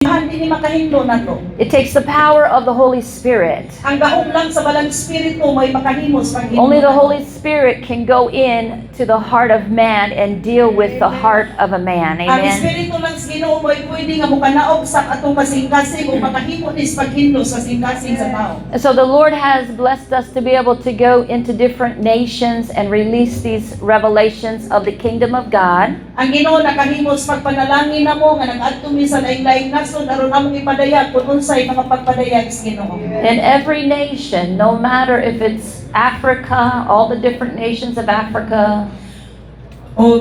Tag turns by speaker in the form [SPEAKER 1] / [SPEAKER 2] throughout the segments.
[SPEAKER 1] Hindi makahimo nato.
[SPEAKER 2] It takes the power of the Holy Spirit.
[SPEAKER 1] Ang gahom lang sa balang espiritu may makahimos pag
[SPEAKER 2] Only the Holy Spirit can go in to the heart of man and deal with the heart of a man.
[SPEAKER 1] Ang
[SPEAKER 2] Amen.
[SPEAKER 1] espiritu lang sa Ginoo may pwede nga mukanaog sa atong kasing-kasing o makahimo nis paghindos sa kasing-kasing sa tao.
[SPEAKER 2] And so the Lord has blessed us to be able to go into different nations and release these revelations of the kingdom of God.
[SPEAKER 1] Ang Ginoo nakahimos pagpanalangin namo nga nag-adto mi sa lain-laing nasod aron among ipadayag kung unsay mga pagpadayag sa Ginoo.
[SPEAKER 2] In every nation, no matter if it's Africa, all the different nations of Africa,
[SPEAKER 1] O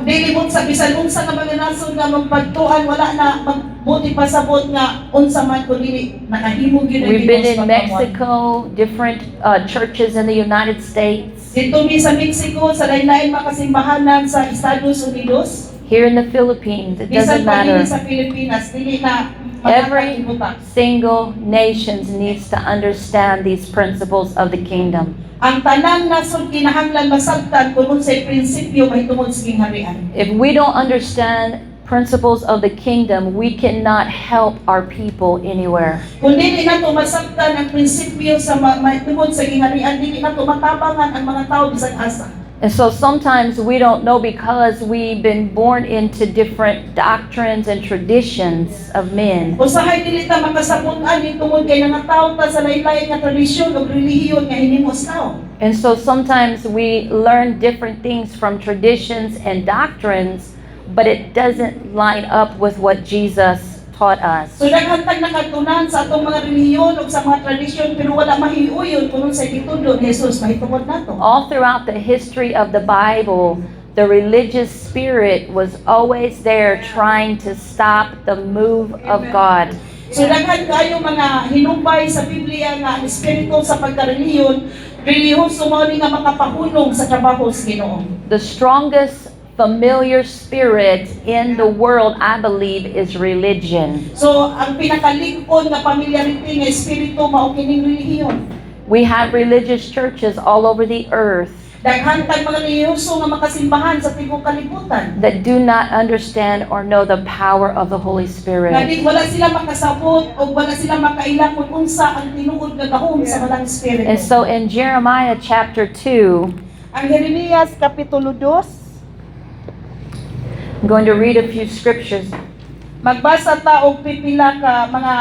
[SPEAKER 1] dili mo sa bisan unsa nga mga nasod nga magpagtuan wala na magbuti pasabot nga unsa man kun dili nakahimo gyud ang
[SPEAKER 2] we've been in
[SPEAKER 1] Ginoo sa
[SPEAKER 2] Mexico, different churches in the United States,
[SPEAKER 1] dito mi sa Mexico sa lain-laing makasimbahanan sa Estados Unidos.
[SPEAKER 2] here in the Philippines, it
[SPEAKER 1] Bisan
[SPEAKER 2] doesn't
[SPEAKER 1] pa
[SPEAKER 2] matter.
[SPEAKER 1] din sa Pilipinas, dili na
[SPEAKER 2] Every
[SPEAKER 1] magkakalimutan.
[SPEAKER 2] single nation needs to understand these principles of the kingdom.
[SPEAKER 1] Ang tanang nasod kinahanglan masabtan kung unsay prinsipyo mahitungod sa kingharian.
[SPEAKER 2] If we don't understand principles of the kingdom, we cannot help our people anywhere.
[SPEAKER 1] Kung dili nato masabtan ang prinsipyo sa mahitungod sa kingharian, dili nato matabangan ang mga tao bisan asa.
[SPEAKER 2] And so sometimes we don't know because we've been born into different doctrines and traditions of men.
[SPEAKER 1] Usahay dili ta makasabot-an tungod kay nangatao ta sa lain-lain nga tradisyon o relihiyon nga hinimos tao.
[SPEAKER 2] And so sometimes we learn different things from traditions and doctrines, but it doesn't line up with what Jesus taught us.
[SPEAKER 1] So naghantag nakatunan sa atong mga relihiyon o sa mga tradisyon pero wala mahiuyon kung unsay gitudo ni Jesus mahitungod nato.
[SPEAKER 2] All throughout the history of the Bible, the religious spirit was always there trying to stop the move of God.
[SPEAKER 1] So daghan kayo mga hinumpay sa Biblia nga ang espiritu sa pagkarelihiyon, relihiyoso mao ni nga makapahunong sa trabaho sa Ginoo.
[SPEAKER 2] The strongest familiar spirit in the world, I believe, is religion.
[SPEAKER 1] So ang pinakalig-on nga familiarity nga espiritu mao kining relihiyon.
[SPEAKER 2] We have religious churches all over the earth
[SPEAKER 1] Daghan tag mga relihiyoso nga makasimbahan sa tibok kalibutan.
[SPEAKER 2] that do not understand or know the power of the Holy
[SPEAKER 1] Nga
[SPEAKER 2] Spirit.
[SPEAKER 1] di wala sila makasabot o wala sila makailang kung unsa ang tinuod nga gahom sa malang espiritu.
[SPEAKER 2] And so in Jeremiah chapter 2,
[SPEAKER 1] Ang Jeremias kapitulo 2,
[SPEAKER 2] I'm going to read a few scriptures.
[SPEAKER 1] magbasa ta og pipila ka mga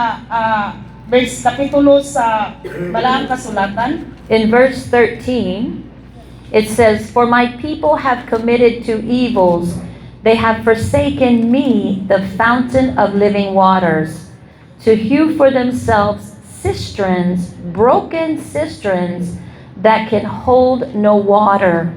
[SPEAKER 1] verse kapitulo sa Balaang Kasulatan.
[SPEAKER 2] In verse 13, it says, "For my people have committed two evils. They have forsaken me, the fountain of living waters, to hew for themselves cisterns, broken cisterns that can hold no water."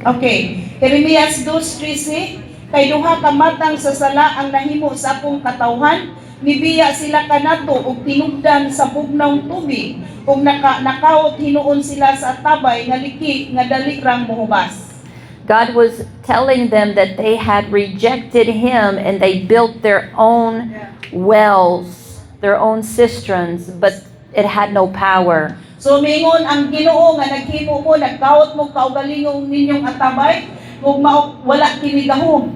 [SPEAKER 1] Okay, Jeremias 2:13, kay duha ka matang sa sala ang nahimo sa akong katawhan, nibiya sila kanato og tinubdan sa bugnaw tubig, ug nakawot hinuon sila sa tabay nga liki nga dali rang mohubas.
[SPEAKER 2] God was telling them that they had rejected Him and they built their own wells, their own cisterns, but it had no power.
[SPEAKER 1] So mingon ang Ginoo nga naghimo mo, nagkawot mo kaugalingong ninyong atabay, ug wala kini gahom.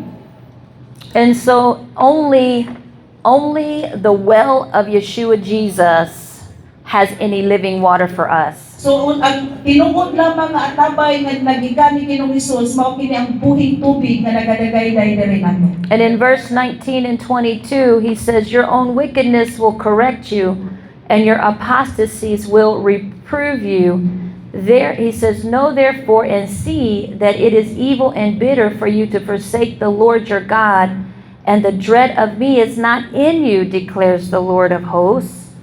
[SPEAKER 2] And so only the well of Yeshua Jesus has any living water for us.
[SPEAKER 1] So ang tinuod lamang nga atabay nga nagigani kining Hesus mao kini ang buhing tubig nga nagadagay diri nato.
[SPEAKER 2] And in verse 19 and 22, he says, "Your own wickedness will correct you, and your apostasies will reprove you." There, he says, "Know therefore and see that it is evil and bitter for you to forsake the Lord your God, and the dread of me is not in you, declares the Lord of hosts."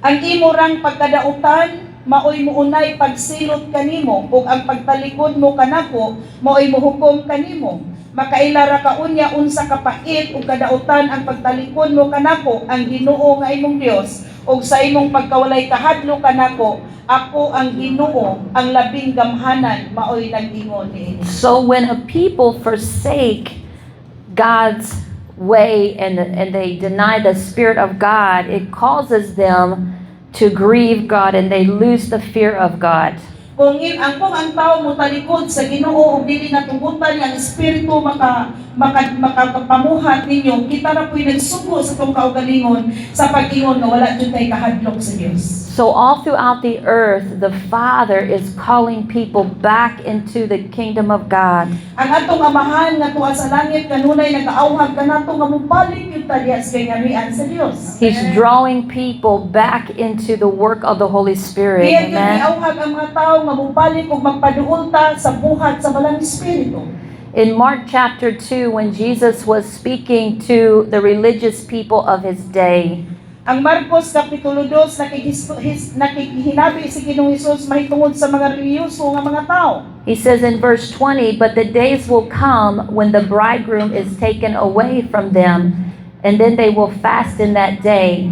[SPEAKER 1] Ang imo rang pagkadautan maoy muunay pagsilot kanimo ug ang pagtalikod mo kanako maoy mohukom kanimo. Makailara ka unya unsa kapait ug kadautan ang pagtalikod mo kanako ang Ginoo nga imong Dios ug sa imong pagkawalay kahadlo kanako ako ang Ginoo ang labing gamhanan maoy nag-ingon niini.
[SPEAKER 2] So when a people forsake God's way and they deny the Spirit of God, it causes them to grieve God and they lose the fear of God.
[SPEAKER 1] Kung ang tao mo talikod sa Ginoo ug dili natugutan nga ang espiritu makapamuhat ninyo, kita ra po'y nagsugo sa tong kaugalingon sa pag-ingon nga wala jud tay kahadlok sa Dios.
[SPEAKER 2] So all throughout the earth, the Father is calling people back into the kingdom of God.
[SPEAKER 1] Ang atong amahan nga tuwa sa langit kanunay nagaawhag kanato nga mubalik yung taliya sa kangarian sa Dios.
[SPEAKER 2] He's drawing people back into the work of the Holy Spirit.
[SPEAKER 1] Diyan yung
[SPEAKER 2] Amen.
[SPEAKER 1] giawhag ang mga tao nga mubalik ug magpaduol ta sa buhat sa balang espiritu.
[SPEAKER 2] In Mark chapter 2, when Jesus was speaking to the religious people of his day,
[SPEAKER 1] Ang Marcos Kapitulo 2 nakikihinabi si Ginoong Hesus mahitungod sa mga reliyoso nga mga tao.
[SPEAKER 2] he says in verse 20, "But the days will come when the bridegroom is taken away from them, and then they will fast in that day."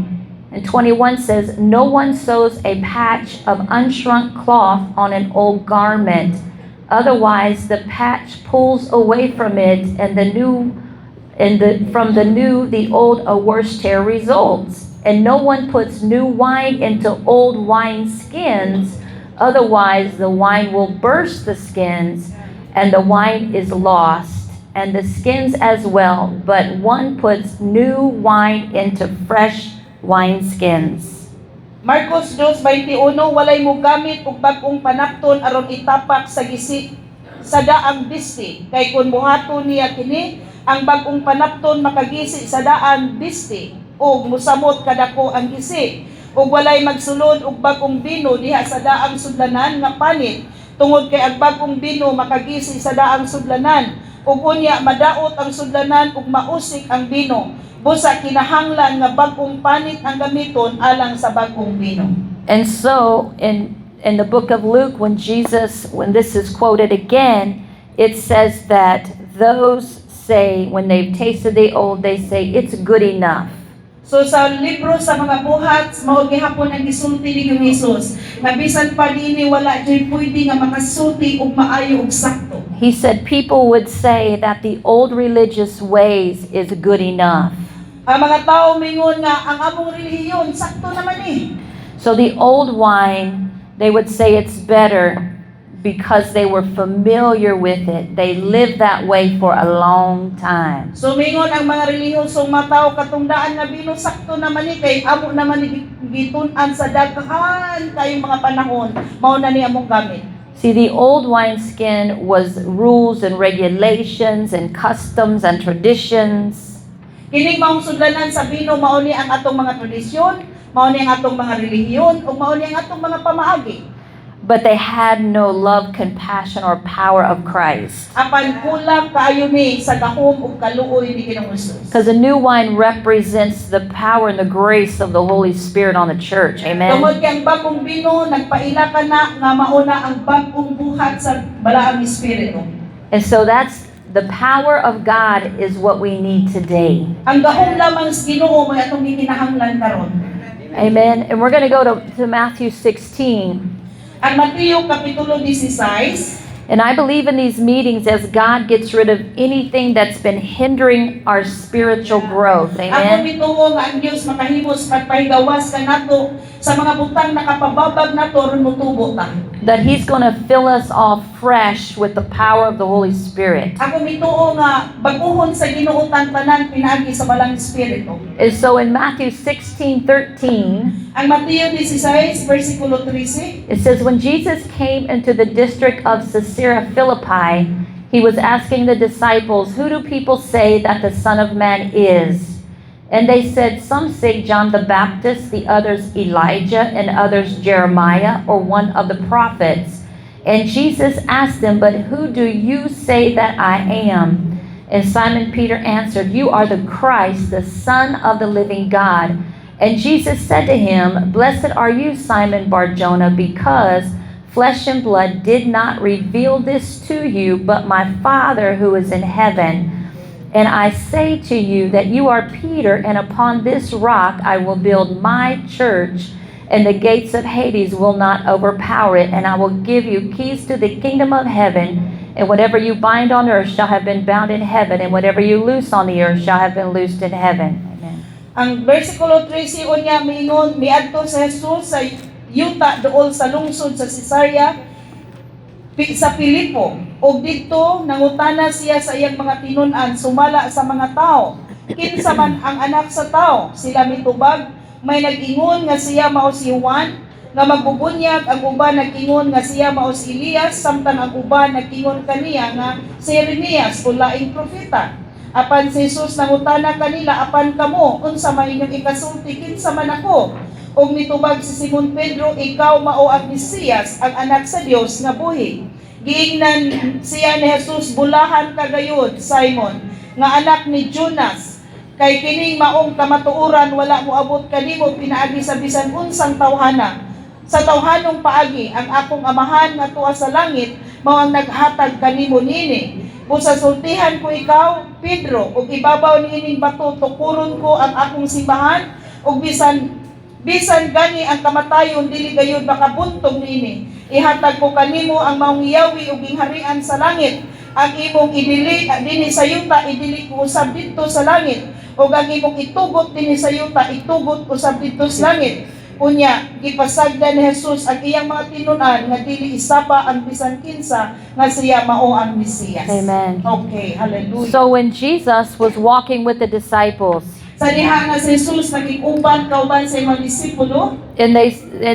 [SPEAKER 2] And 21 says, "No one sews a patch of unshrunk cloth on an old garment. Otherwise, the patch pulls away from it, and from the new, the old, a worse tear results. And no one puts new wine into old wine skins. Otherwise, the wine will burst the skins, and the wine is lost, and the skins as well. But one puts new wine into fresh wineskins."
[SPEAKER 1] Marcos 2:21 walay mo gamit og bag-ong panapton aron itapak sa gisi sa daang bisti kay kun buhaton niya kini ang bag-ong panapton makagisi sa daang bisti ug musamot kadako ang gisi ug walay magsulod og bag-ong bino diha sa daang sudlanan nga panit tungod kay ang bag-ong bino makagisi sa daang sudlanan ug unya madaot ang sudlanan ug mausik ang bino. Busa kinahanglan nga bag-ong panit ang gamiton alang sa bag-ong bino.
[SPEAKER 2] And so, in the book of Luke, when this is quoted again, it says that those say, when they've tasted the old, they say, "It's good enough."
[SPEAKER 1] So sa libro sa mga buhat, mao gihapon ang gisulti ni Ginoong Hesus. Nga bisan pa dinhi wala jud pwede nga makasulti og maayo ug sakto.
[SPEAKER 2] He said people would say that the old religious ways is good enough.
[SPEAKER 1] Ang mga tao mingon nga ang among relihiyon sakto naman eh.
[SPEAKER 2] So the old wine, they would say it's better because they were familiar with it. They lived that way for a long time.
[SPEAKER 1] So mingon ang mga relihiyosong mga tao katungdaan nga bino sakto naman ni kay amo naman ni gitun-an sa daghan kayong mga panahon mao na ni among gamit.
[SPEAKER 2] See, the old wineskin was rules and regulations and customs and traditions.
[SPEAKER 1] Kining maong sudlanan sa bino mao ni ang atong mga tradisyon, mao ni ang atong mga relihiyon ug mao ni ang atong mga pamaagi.
[SPEAKER 2] But they had no love, compassion, or power of Christ.
[SPEAKER 1] Apan kulang kaayo ni sa gahom ug kaluoy ni Ginoong Hesus.
[SPEAKER 2] Because the new wine represents the power and the grace of the Holy Spirit on the church. Amen.
[SPEAKER 1] Tungod kay ang bagong bino nagpaila ka na nga mauna ang bagong buhat sa balaang espiritu.
[SPEAKER 2] And so that's the power of God is what we need today.
[SPEAKER 1] Ang gahom lamang sa Ginoo may atong gikinahanglan karon.
[SPEAKER 2] Amen. And we're going to go to Matthew 16.
[SPEAKER 1] Ang Mateo Kapitulo 16,
[SPEAKER 2] And I believe in these meetings as God gets rid of anything that's been hindering our spiritual growth.
[SPEAKER 1] ako
[SPEAKER 2] Amen.
[SPEAKER 1] mituo nga ang Dios makahimos pagpahigawas kanato sa mga butang nakapababag nato ron motubo ta.
[SPEAKER 2] That He's going to fill us all fresh with the power of the Holy Spirit.
[SPEAKER 1] Ako mituo nga baguhon sa Ginoo tanan pinaagi sa balang espiritu.
[SPEAKER 2] And so in Matthew 16:13,
[SPEAKER 1] Ang Mateo 16 versikulo 13,
[SPEAKER 2] it says, "When Jesus came into the district of Caesarea Philippi, He was asking the disciples, 'Who do people say that the Son of Man is?' And they said, 'Some say John the Baptist, the others Elijah, and others Jeremiah, or one of the prophets.' And Jesus asked them, 'But who do you say that I am?' And Simon Peter answered, 'You are the Christ, the Son of the living God.' And Jesus said to him, 'Blessed are you, Simon Bar-Jonah, because flesh and blood did not reveal this to you, but my Father who is in heaven. And I say to you that you are Peter, and upon this rock I will build my church, and the gates of Hades will not overpower it. And I will give you keys to the kingdom of heaven, and whatever you bind on earth shall have been bound in heaven, and whatever you loose on the earth shall have been loosed in heaven.'" Amen.
[SPEAKER 1] Ang versikulo 13 unya miingon miadto sa Jesus sa yuta dool sa lungsod sa Caesarea sa Pilipo, ug didto nangutana siya sa iyang mga tinun-an sumala sa mga tao. Kinsa man ang anak sa tao? Sila mitubag, may nag-ingon nga siya mao si Juan, nga magbubunyag, ang uban nag-ingon nga siya mao si Elias, samtang ang uban nag-ingon kaniya nga si Jeremias o laing propeta. Apan si Jesus nangutana kanila, apan kamo, unsa may inyong ikasulti, kinsa man ako? Og mitubag si Simon Pedro, ikaw mao ang Mesiyas, ang anak sa Dios nga buhi. Giingnan siya ni Jesus, bulahan ka gayud, Simon, nga anak ni Jonas. Kay kining maong kamatuoran wala mo abot kanimo pinaagi sa bisan unsang tawhana. Sa tawhanong paagi, ang akong amahan nga tuwa sa langit mao ang naghatag kanimo nini. Busa sultihan ko ikaw, Pedro, ug ibabaw niining bato tukuron ko ang akong simbahan, ug bisan gani ang kamatayon dili gayud makabuntog niini. Ihatag ko kanimo ang maong yawi ug gingharian sa langit. Ang imong idili dinhi sa yuta idili ko usab didto sa langit. Ug ang imong itugot dinhi sa yuta itugot usab didto sa langit. Unya gipasagdan ni Jesus ang iyang mga tinun-an nga dili isapa ang bisan kinsa nga siya mao ang Mesiyas.
[SPEAKER 2] Amen.
[SPEAKER 1] Okay, hallelujah.
[SPEAKER 2] So when Jesus was walking with the disciples,
[SPEAKER 1] Sa diha nga si Jesus naging-uban kauban sa mga disipulo,
[SPEAKER 2] and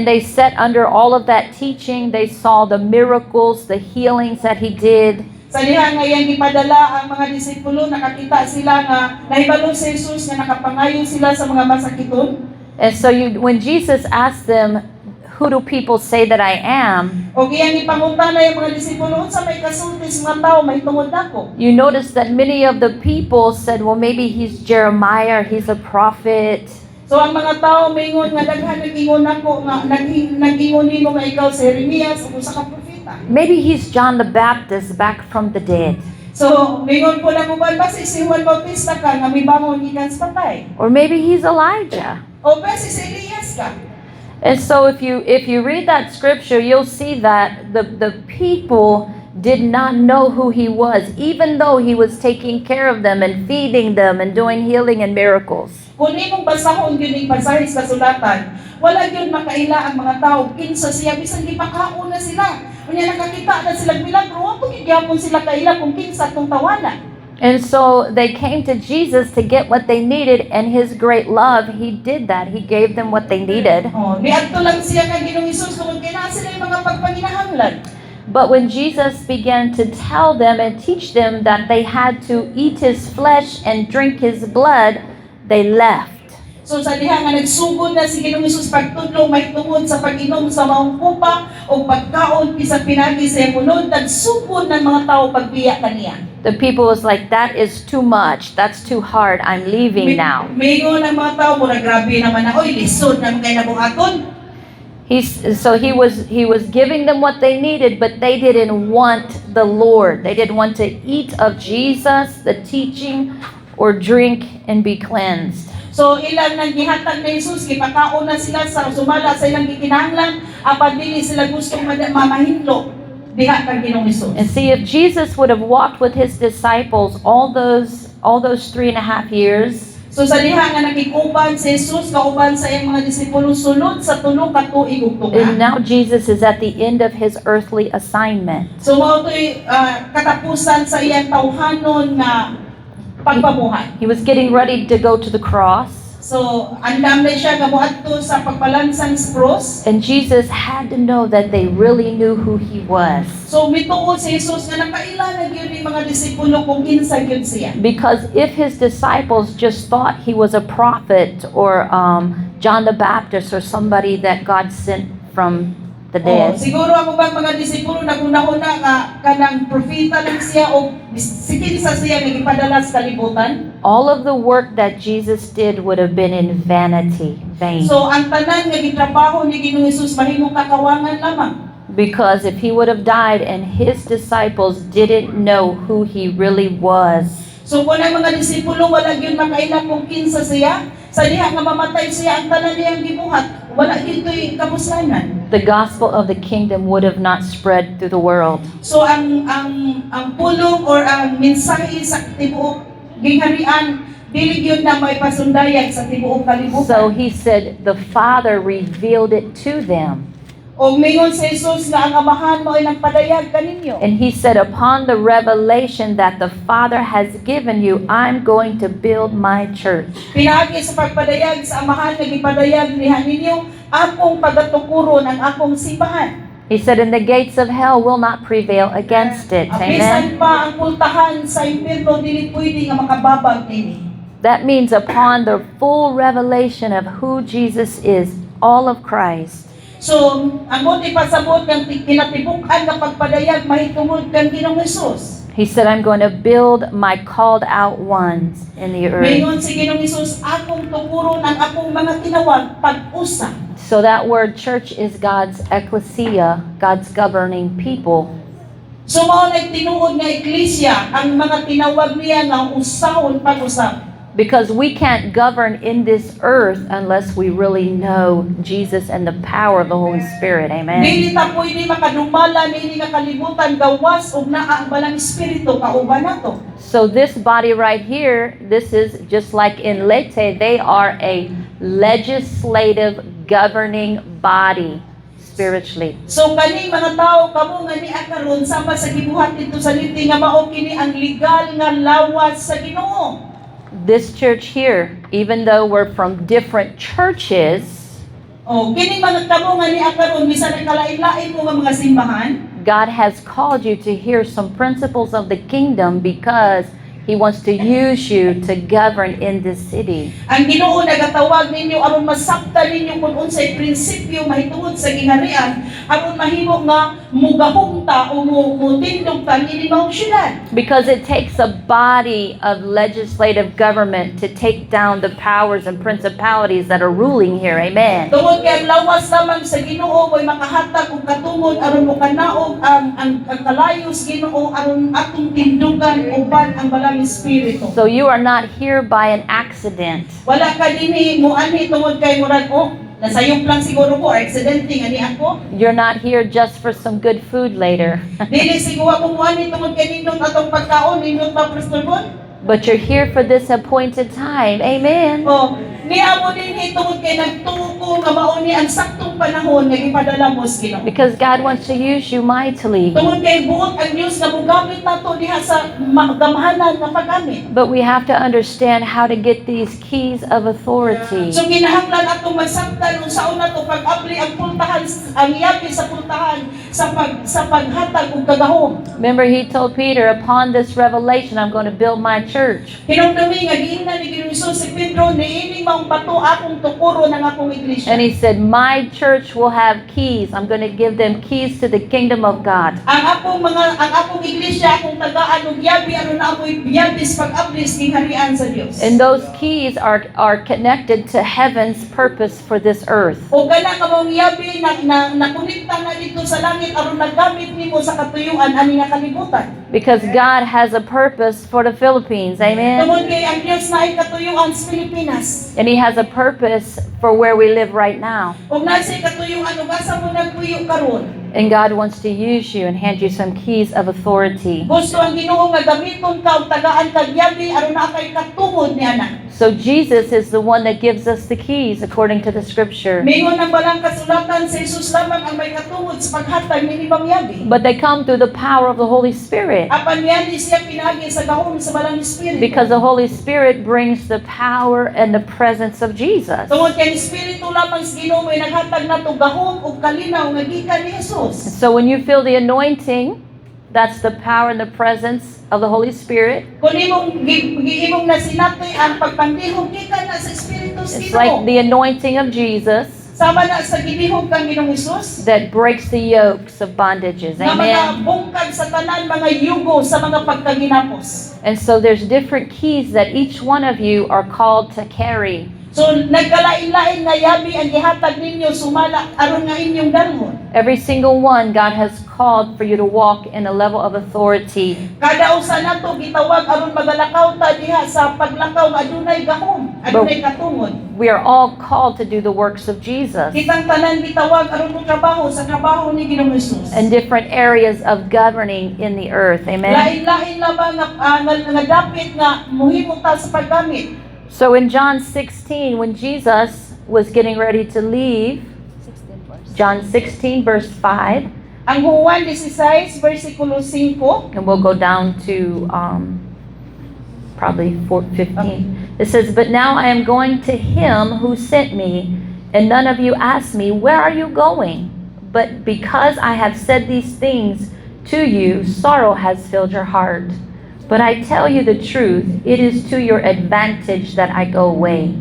[SPEAKER 2] they sat under all of that teaching, they saw the miracles, the healings that he did.
[SPEAKER 1] sa diha nga iyang gipadala ang mga disipulo, nakakita sila nga nahibalo si Jesus nga nakapangayo sila sa mga masakiton.
[SPEAKER 2] And so when Jesus asked them, who do people say that I am?
[SPEAKER 1] O iyang ipangutana yung mga disipulo, unsa may kasulti sa mga tao may tungod nako.
[SPEAKER 2] You notice that many of the people said, well, maybe he's Jeremiah, he's a prophet.
[SPEAKER 1] So ang mga tao maingon nga daghan nag-ingon nako nga nag-ingon nimo nga ikaw si Jeremias o usa ka propeta.
[SPEAKER 2] Maybe he's John the Baptist back from the dead.
[SPEAKER 1] So maingon po na mo ba basi si Juan Bautista ka nga mibangon gikan sa patay.
[SPEAKER 2] Or maybe he's Elijah.
[SPEAKER 1] O basi si Elias ka.
[SPEAKER 2] And so if you read that scripture, you'll see that the people did not know who he was, even though he was taking care of them and feeding them and doing healing and miracles.
[SPEAKER 1] Kung imong basahon yun yung pasahe sa kasulatan, wala yun makaila ang mga tao, kinsa siya, bisan gipakaon na sila. Kanya nakakita na sila milagro, wa pag gyapon sila kaila kung kinsa tong tawanan.
[SPEAKER 2] And so they came to Jesus to get what they needed, and his great love, he did that. He gave them what they needed.
[SPEAKER 1] Oh, niadto lang siya kay Ginoong Hesus kung kina sila yung mga pagpanginahanglan.
[SPEAKER 2] But when Jesus began to tell them and teach them that they had to eat his flesh and drink his blood, they left.
[SPEAKER 1] So sa diha nga nagsugod na si Ginoong Hesus pagtudlo may tungod sa pag-inom sa maong kupa o pagkaon bisag pinagi sa munod, nagsugod ng mga tao pagbiya kaniya.
[SPEAKER 2] The people was like, that is too much. That's too hard. I'm leaving now.
[SPEAKER 1] Mayingon ang mga tao mura grabe naman na oy lisod na kay nabuhaton.
[SPEAKER 2] So he was giving them what they needed, but they didn't want the Lord. They didn't want to eat of Jesus, the teaching, or drink and be cleansed.
[SPEAKER 1] So ilang nang gihatag ni Jesus, gipakaon na sila sa sumala sa ilang gikinahanglan, apan dili sila gustong mamahintlo diha kang Ginoong Hesus.
[SPEAKER 2] And see, if Jesus would have walked with his disciples all those 3.5 years,
[SPEAKER 1] So sa diha nga nakikuban si Jesus kauban sa iyang mga disipulo sulod sa tulo ka tuig ug tuga.
[SPEAKER 2] and now Jesus is at the end of his earthly assignment.
[SPEAKER 1] So mao toy katapusan sa iyang tawhanon nga pagpamuhay.
[SPEAKER 2] He was getting ready to go to the cross.
[SPEAKER 1] So andam na siya nga moadto sa pagbalansang sa cross.
[SPEAKER 2] And Jesus had to know that they really knew who he was.
[SPEAKER 1] So mituod si Jesus nga nakaila na gyud ni mga disipulo kung kinsa gyud siya.
[SPEAKER 2] Because if his disciples just thought he was a prophet or John the Baptist or somebody that God sent from the dead,
[SPEAKER 1] Siguro ako bang mga disipulo naguna-una nga kanang propeta lang siya o sikin sa siya nga gipadala sa kalibutan.
[SPEAKER 2] all of the work that Jesus did would have been in vanity, vain.
[SPEAKER 1] So ang tanan nga gitrabaho ni Ginoong Hesus mahimong kakawangan lamang.
[SPEAKER 2] Because if he would have died and his disciples didn't know who he really was,
[SPEAKER 1] So kung ang mga disipulo wala gyud makaila kung kinsa siya, sa diha nga mamatay siya ang tanan niyang gibuhat, wala gyud toy kapuslanan.
[SPEAKER 2] the gospel of the kingdom would have not spread through the world.
[SPEAKER 1] So ang pulong or ang mensahe sa tibuok gingharian dili gyud na may pasundayan sa tibuok kalibutan.
[SPEAKER 2] So he said the Father revealed it to them.
[SPEAKER 1] O mingon si Jesus nga ang amahan mo ay nagpadayag kaninyo.
[SPEAKER 2] And he said, upon the revelation that the Father has given you, I'm going to build my church.
[SPEAKER 1] Pinaagi sa pagpadayag sa amahan nga gipadayag niha ninyo, akong pagatukuron ang akong simbahan.
[SPEAKER 2] He said, and the gates of hell will not prevail against it. Amen.
[SPEAKER 1] Bisan pa ang pultahan sa impierno dili pwede nga makababag nini.
[SPEAKER 2] That means upon the full revelation of who Jesus is, all of Christ,
[SPEAKER 1] So, ang buti pasabot ng kinatibukan nga pagpadayag mahitungod kang Ginoong Hesus.
[SPEAKER 2] he said, I'm going to build my called out ones in the earth.
[SPEAKER 1] Mingon si Ginoong Hesus, akong tukuron ang akong mga tinawag pag-usa.
[SPEAKER 2] So that word church is God's ecclesia, God's governing people.
[SPEAKER 1] So mao nagtinuod nga iglesia ang mga tinawag niya nga usahon pag-usap.
[SPEAKER 2] Because we can't govern in this earth unless we really know Jesus and the power of the Holy Spirit. Amen.
[SPEAKER 1] Dili ta pwede makadumala nini nga kalibutan gawas ug naa ang balang espiritu kauban nato.
[SPEAKER 2] So this body right here, this is just like in Leyte, they are a legislative governing body spiritually.
[SPEAKER 1] So kaning mga tao kamo nga niya karon sama sa gibuhat dito sa Leyte nga mao kini ang legal nga lawas sa Ginoo.
[SPEAKER 2] This church here, even though we're from different churches,
[SPEAKER 1] O kini mga kamo nga niya karon bisan nagkalain-lain mo nga mga simbahan,
[SPEAKER 2] God has called you to hear some principles of the kingdom because He wants to use you to govern in this city.
[SPEAKER 1] ang Ginoo nagatawag ninyo aron masabtan ninyo kung unsay prinsipyo mahitungod sa gingharian aron mahimo nga mugahumta o mutindog ta ini maong syudad.
[SPEAKER 2] Because it takes a body of legislative government to take down the powers and principalities that are ruling here. Amen.
[SPEAKER 1] Tungod kay ang lawas lamang sa Ginoo mo'y makahatag og katungod aron mokanaog ang kalayos Ginoo aron atong tindugan uban ang balang espiritu.
[SPEAKER 2] So you are not here by an accident.
[SPEAKER 1] Wala ka dinhi mo ani tungod kay murag nasayop lang siguro ko aksidente nga ni ako.
[SPEAKER 2] You're not here just for some good food later.
[SPEAKER 1] Dili siguro ko mo ani tungod kay nindot atong pagkaon nindot pa prestibon.
[SPEAKER 2] But you're here for this appointed time. Amen.
[SPEAKER 1] Niya mo din tungod kay nagtuko nga mao ni ang saktong panahon nga ipadala mo sa Ginoo.
[SPEAKER 2] Because God wants to use you mightily.
[SPEAKER 1] Tungod kay buot ang Dios nga mogamit nato diha sa gamhanan nga paggamit.
[SPEAKER 2] But we have to understand how to get these keys of authority.
[SPEAKER 1] So kinahanglan atong masabtan unsaon nato pag-abli ang pultahan ang yabi sa pultahan sa paghatag og kagahom.
[SPEAKER 2] Remember, He told Peter, upon this revelation, I'm going to build my church.
[SPEAKER 1] Hinumdumi nga giingnan ni Ginoong Hesus si Pedro niini maong bato akong tukuro ng akong iglesia.
[SPEAKER 2] And He said, my church will have keys. I'm going to give them keys to the kingdom of God.
[SPEAKER 1] Ang akong iglesia akong tagaan og yabi aron na ako'y yabi sa pag-ablis ning harian sa Dios.
[SPEAKER 2] And those keys are connected to heaven's purpose for this earth.
[SPEAKER 1] O gana ka mong yabi na konekta na dito sa langit aron nagamit nimo sa katuyuan ani nga kalibutan.
[SPEAKER 2] Because God has a purpose for the Philippines. Amen.
[SPEAKER 1] Tungod kay ang Dios na ay katuyuan sa Pilipinas.
[SPEAKER 2] And He has a purpose for where we live right now.
[SPEAKER 1] Ug nasay katuyuan ug asa mo nagpuyo karon.
[SPEAKER 2] And God wants to use you and hand you some keys of authority.
[SPEAKER 1] Gusto ang Ginoo nga gamiton ka ug tagaan kag yabi aron na kay katungod ni ana.
[SPEAKER 2] So Jesus is the one that gives us the keys according to the scripture.
[SPEAKER 1] Mingon ang balang kasulatan sa Jesus lamang ang may katungod sa paghatag ni ibang yabi.
[SPEAKER 2] But they come through the power of the Holy Spirit.
[SPEAKER 1] Apan yan siya pinagi sa gahom sa balang espiritu.
[SPEAKER 2] Because the Holy Spirit brings the power and the presence of Jesus.
[SPEAKER 1] Tungod kay espiritu lamang sa Ginoo may naghatag nato gahom ug kalinaw nga gikan ni Jesus.
[SPEAKER 2] So when you feel the anointing, that's the power and the presence of the Holy Spirit.
[SPEAKER 1] Kung imong nasinatoy ang pagpandihog gikan na sa espiritu sa
[SPEAKER 2] It's like
[SPEAKER 1] Ginoo.
[SPEAKER 2] the anointing of Jesus
[SPEAKER 1] Sama na sa gidihog kang Ginoong Hesus.
[SPEAKER 2] that breaks the yokes of bondages.
[SPEAKER 1] Nga mga
[SPEAKER 2] Amen.
[SPEAKER 1] bungkag sa tanan mga yugo sa mga pagkaginapos.
[SPEAKER 2] And so there's different keys that each one of you are called to carry.
[SPEAKER 1] So nagkalain-lain nga yabi ang gihatag ninyo sumala aron nga inyong dalhon.
[SPEAKER 2] Every single one, God has called for you to walk in a level of authority.
[SPEAKER 1] Kada usa nato gitawag aron magalakaw ta diha sa paglakaw nga adunay gahom, adunay katungod.
[SPEAKER 2] We are all called to do the works of Jesus
[SPEAKER 1] Kitang tanan gitawag aron mo trabaho sa trabaho ni Ginoong Hesus.
[SPEAKER 2] in different areas of governing in the earth. Amen.
[SPEAKER 1] Lain-lain labang nga dapit nga muhimo ta sa paggamit.
[SPEAKER 2] So in John 16, when Jesus was getting ready to leave, John 16, verse 5,
[SPEAKER 1] Ang Juan 16, versikulo 5.
[SPEAKER 2] and we'll go down to probably 15. It says, "But now I am going to him who sent me, and none of you asked me, 'Where are you going?' But because I have said these things to you, sorrow has filled your heart. But I tell you the truth, it is to your advantage that I go away.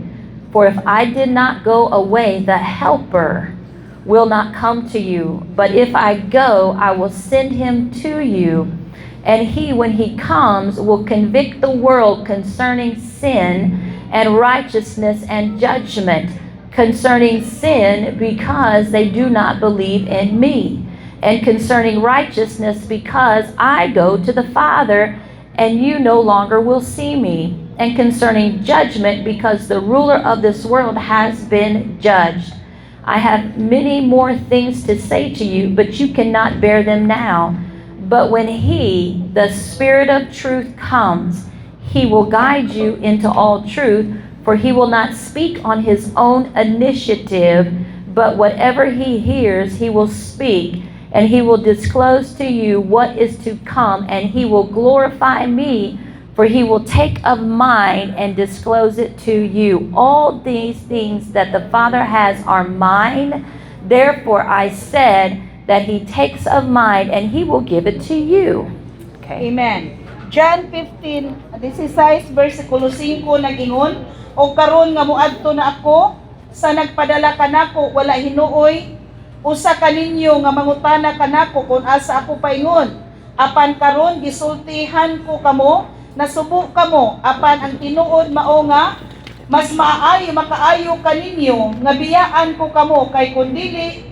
[SPEAKER 2] For if I did not go away, the Helper will not come to you. But if I go, I will send him to you. And he, when he comes, will convict the world concerning sin and righteousness and judgment. Concerning sin, because they do not believe in me. And concerning righteousness, because I go to the Father, and you no longer will see me. And concerning judgment, because the ruler of this world has been judged. I have many more things to say to you, but you cannot bear them now. But when he, the Spirit of truth, comes, he will guide you into all truth, for he will not speak on his own initiative, but whatever he hears, he will speak, and he will disclose to you what is to come, and he will glorify me, for he will take of mine and disclose it to you. All these things that the Father has are mine. Therefore I said that he takes of mine, and he will give it to you." Okay.
[SPEAKER 1] Amen. John 15, 16, versikulo 5 nagingon, "O karon nga muadto na ako, sa nagpadala kanako wala hinuoy, usa kaninyo nga mangutana kanako kung asa ako paingon. Apan karon gisultihan ko kamo, nasubo kamo, apan ang tinuod mao nga mas maayo makaayo kaninyo nga biyaan ko kamo, kay kung dili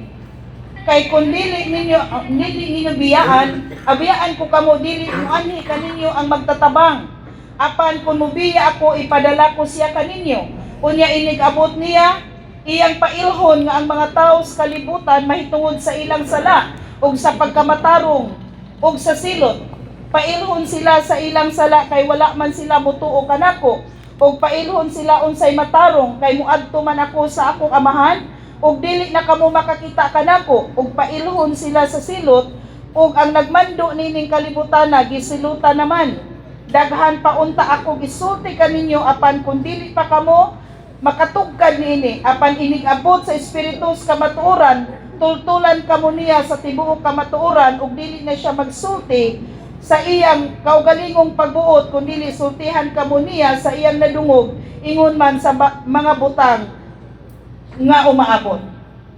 [SPEAKER 1] ninyo biyaan, abiyaan ko kamo, dili mo anhi kaninyo ang magtatabang. Apan kung mubiya ako, ipadala ko siya kaninyo. Unya inig abot niya, iyang pailhon nga ang mga tao sa kalibutan mahitungod sa ilang sala, ug sa pagkamatarong, ug sa silot. Pailhon sila sa ilang sala, kay wala man sila mutuo kanako. Ug pailhon sila unsay matarong, kay muadto man ako sa akong amahan, ug dili na kamo makakita kanako. Ug pailhon sila sa silot, ug ang nagmando nining kalibutan na gisilutan naman. Daghan pa unta ako gisulti kaninyo, apan kung dili pa kamo makatugkad niini, apan inigabot sa espiritu sa kamatuoran, tultulan kamo niya sa tibuok kamatuoran, ug dili na siya magsulti sa iyang kaugalingong pagbuot, kung dili sultihan kamo niya sa iyang nadungog, ingon man sa mga butang nga umaabot."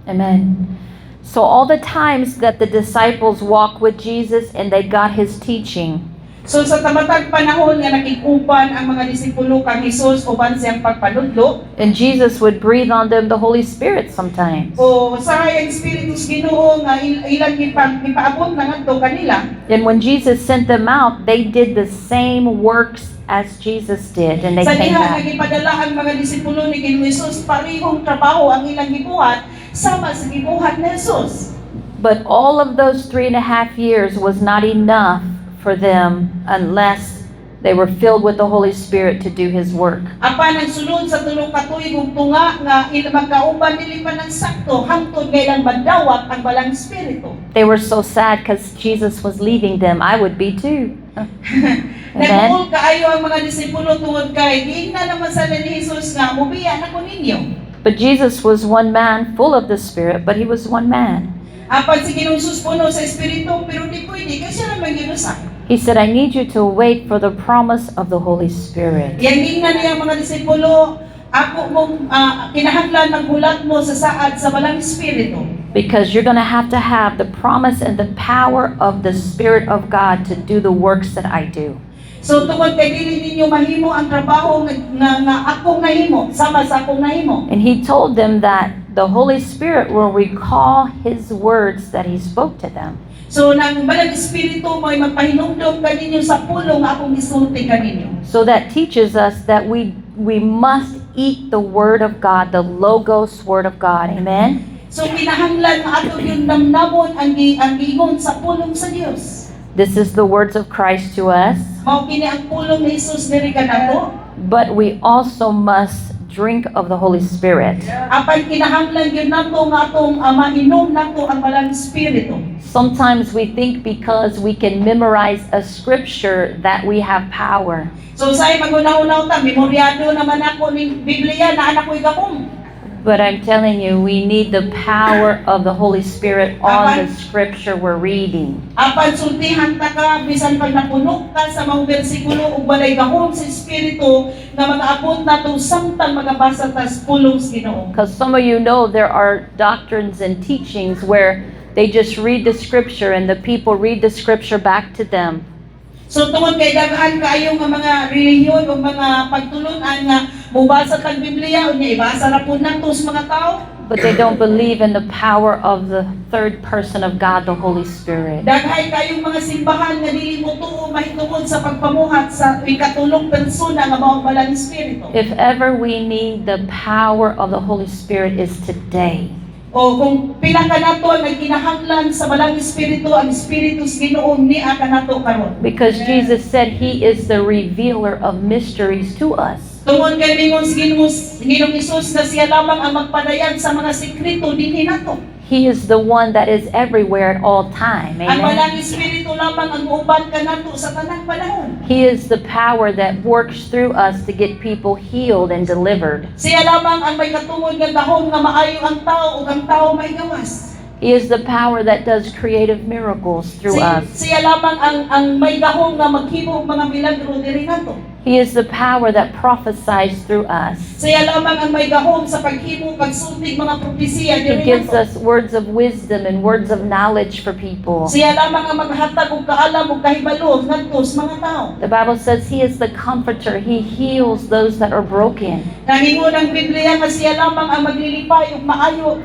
[SPEAKER 2] Amen. So all the times that the disciples walked with Jesus and they got his teaching,
[SPEAKER 1] So sa tamatag panahon nga nakikuban ang mga disipulo kang Hesus uban siyang pagpanudlo,
[SPEAKER 2] and Jesus would breathe on them the Holy Spirit sometimes.
[SPEAKER 1] o sa ang Espiritu sa Ginoo nga ilang ipaabot na ngadto kanila.
[SPEAKER 2] And when Jesus sent them out, they did the same works as Jesus did, and they
[SPEAKER 1] Sa
[SPEAKER 2] came
[SPEAKER 1] diha
[SPEAKER 2] back.
[SPEAKER 1] nagipadala ang mga disipulo ni Ginoong Hesus, parehong trabaho ang ilang gibuhat sama sa gibuhat ni Hesus.
[SPEAKER 2] But all of those 3.5 years was not enough for them unless they were filled with the Holy Spirit to do his work.
[SPEAKER 1] Apan ang sulod sa tulong ka tuig ug tunga nga magkauban dili pa ng sakto hangtod kailang madawat ang balang espiritu.
[SPEAKER 2] They were so sad because Jesus was leaving them. I would be too. Amen.
[SPEAKER 1] Nagbuol kaayo ang mga disipulo tungod kay giingnan naman sa ni Hesus nga mubiya na ko ninyo.
[SPEAKER 2] But Jesus was one man full of the Spirit, but he was one man.
[SPEAKER 1] Apan si Ginoong Hesus puno sa espiritu pero di pwede kasi siya naman ginusa.
[SPEAKER 2] He said, I need you to wait for the promise of the Holy Spirit.
[SPEAKER 1] Yan ingnan niya mga disipulo, ako mong kinahanglan maghulat mo sa saad sa balang espiritu.
[SPEAKER 2] Because you're going to have the promise and the power of the Spirit of God to do the works that I do.
[SPEAKER 1] So tungod kay dili ninyo mahimo ang trabaho nga akong nahimo sama sa akong nahimo.
[SPEAKER 2] And he told them that the Holy Spirit will recall his words that he spoke to them.
[SPEAKER 1] So nang balang espiritu mo'y magpahinumdom kaninyo sa pulong akong gisulti kaninyo.
[SPEAKER 2] So that teaches us that we must eat the Word of God, the Logos Word of God. Amen?
[SPEAKER 1] So kinahanglan nga ato yung namnamon ang giingon sa pulong sa Dios.
[SPEAKER 2] This is the words of Christ to us.
[SPEAKER 1] Mao kini ang pulong ni Hesus diri kanato.
[SPEAKER 2] But we also must drink of the Holy Spirit.
[SPEAKER 1] Apan kinahanglan gyud nato nga atong mainom nato ang Malang Espiritu.
[SPEAKER 2] Sometimes we think because we can memorize a scripture that we have power.
[SPEAKER 1] So say magunaw-unaw ta, memoryado naman ako ning Biblia na anak ko'y gahom.
[SPEAKER 2] But I'm telling you, we need the power of the Holy Spirit on the scripture we're reading.
[SPEAKER 1] Apan sultihan ta ka bisan pag napuno ka sa mga bersikulo ug balay gahom sa Espiritu nga mag-aabot nato samtang magabasa ta sa pulong sa Ginoo.
[SPEAKER 2] Because some of you know there are doctrines and teachings where they just read the scripture and the people read the scripture back to them.
[SPEAKER 1] So tungod kay daghan kaayo nga mga relihiyon o mga pagtulunan nga mubasa tag Biblia unya ibasa ra pud nato sa mga tao.
[SPEAKER 2] But they don't believe in the power of the third person of God, the Holy Spirit.
[SPEAKER 1] Daghay kayong mga simbahan nga dili mo tuo mahitungod sa pagpamuhat sa ikatulong persona nga mao Malang Espiritu.
[SPEAKER 2] If ever we need the power of the Holy Spirit is today.
[SPEAKER 1] O kung pila ka nato ang nagkinahanglan sa Malang Espiritu, ang Espiritu sa Ginoo niya ka nato karon.
[SPEAKER 2] Because Jesus said He is the revealer of mysteries to us.
[SPEAKER 1] Tungod kay mingon sa Ginoong Hesus na siya lamang ang magpadayag sa mga sekreto dinhi nato.
[SPEAKER 2] He is the one that is everywhere at all time.
[SPEAKER 1] Ang
[SPEAKER 2] Amen.
[SPEAKER 1] Malang Espiritu lamang ang uban ka nato sa tanang panahon.
[SPEAKER 2] He is the power that works through us to get people healed and delivered.
[SPEAKER 1] Siya lamang ang may katungod nga gahom nga maayo ang tao ug ang tao may gawas.
[SPEAKER 2] He is the power that does creative miracles through us.
[SPEAKER 1] Siya lamang ang may gahom nga maghimo og mga milagro diri nato.
[SPEAKER 2] He is the power that prophesies through us.
[SPEAKER 1] Siya lamang ang may gahom sa paghimo pagsultig mga propesiya
[SPEAKER 2] He
[SPEAKER 1] diri
[SPEAKER 2] gives
[SPEAKER 1] nato.
[SPEAKER 2] us words of wisdom and words of knowledge for people.
[SPEAKER 1] Siya lamang ang maghatag og kaalam ug kahibalo ngadto sa mga tao.
[SPEAKER 2] The Bible says He is the comforter. He heals those that are broken.
[SPEAKER 1] Nangingon ang Biblia nga siya lamang ang maglilipay ug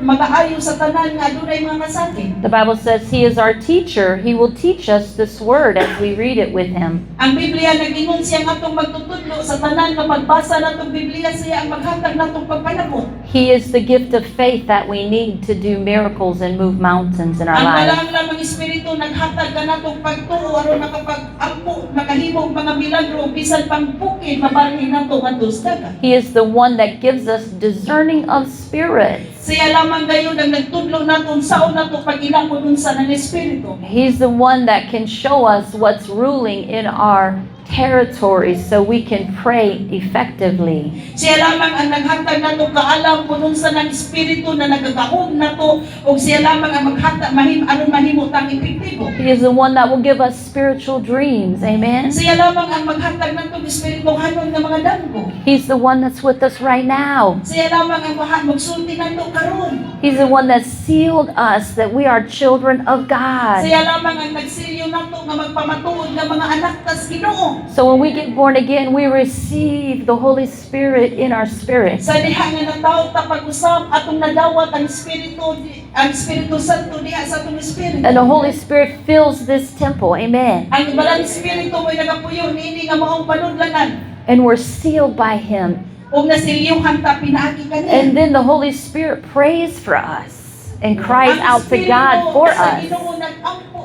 [SPEAKER 1] mag-aayo sa tanan nga adunay mga kasakit.
[SPEAKER 2] The Bible says He is our teacher. He will teach us this word as we read it with Him.
[SPEAKER 1] Ang Biblia nagingon siya nga atong magtutudlo sa tanan nga pagbasa natong Biblia siya ang maghatag natong pagpanabot.
[SPEAKER 2] He is the gift of faith that we need to do miracles and move mountains in our
[SPEAKER 1] Ang
[SPEAKER 2] lives.
[SPEAKER 1] Malang lamang Espiritu naghatag ka natong pagtuo aron makapag-ampo makahimo og mga milagro bisan pang bukid mabalhin nato ngadto sa dagat.
[SPEAKER 2] He is the one that gives us discerning of spirits.
[SPEAKER 1] Siya lamang gayon ang nagtudlo naton saon nato pag-ilangod unsa ng Espiritu.
[SPEAKER 2] He's the one that can show us what's ruling in our territories so we can pray effectively.
[SPEAKER 1] Siya lamang ang naghatag nato kaalam kung unsa ng Espiritu na nagagahom nato ug siya lamang ang maghatag aron mahimo tang epektibo.
[SPEAKER 2] He is the one that will give us spiritual dreams. Amen.
[SPEAKER 1] Siya lamang ang maghatag nato Espiritu hanon nga mga damgo.
[SPEAKER 2] He's the one that's with us right now.
[SPEAKER 1] Siya lamang ang magsulti nato karon.
[SPEAKER 2] He's the one that sealed us that we are children of God.
[SPEAKER 1] Siya lamang ang nagsilyo nato nga magpamatuod nga mga anak tas Ginoo.
[SPEAKER 2] So when we get born again, we receive the Holy Spirit in our spirit.
[SPEAKER 1] Sa diha nga nataw ta pag-usab atong nadawat ang Espiritu Santo diha sa atong espiritu.
[SPEAKER 2] And the Holy Spirit fills this temple. Amen.
[SPEAKER 1] Ang Malang Espiritu mo'y nagapuyo niini nga maong panudlanan.
[SPEAKER 2] And we're sealed by Him.
[SPEAKER 1] Ug nasilyuhan ta pinaagi kaniya.
[SPEAKER 2] And then the Holy Spirit prays for us and cries out to God for us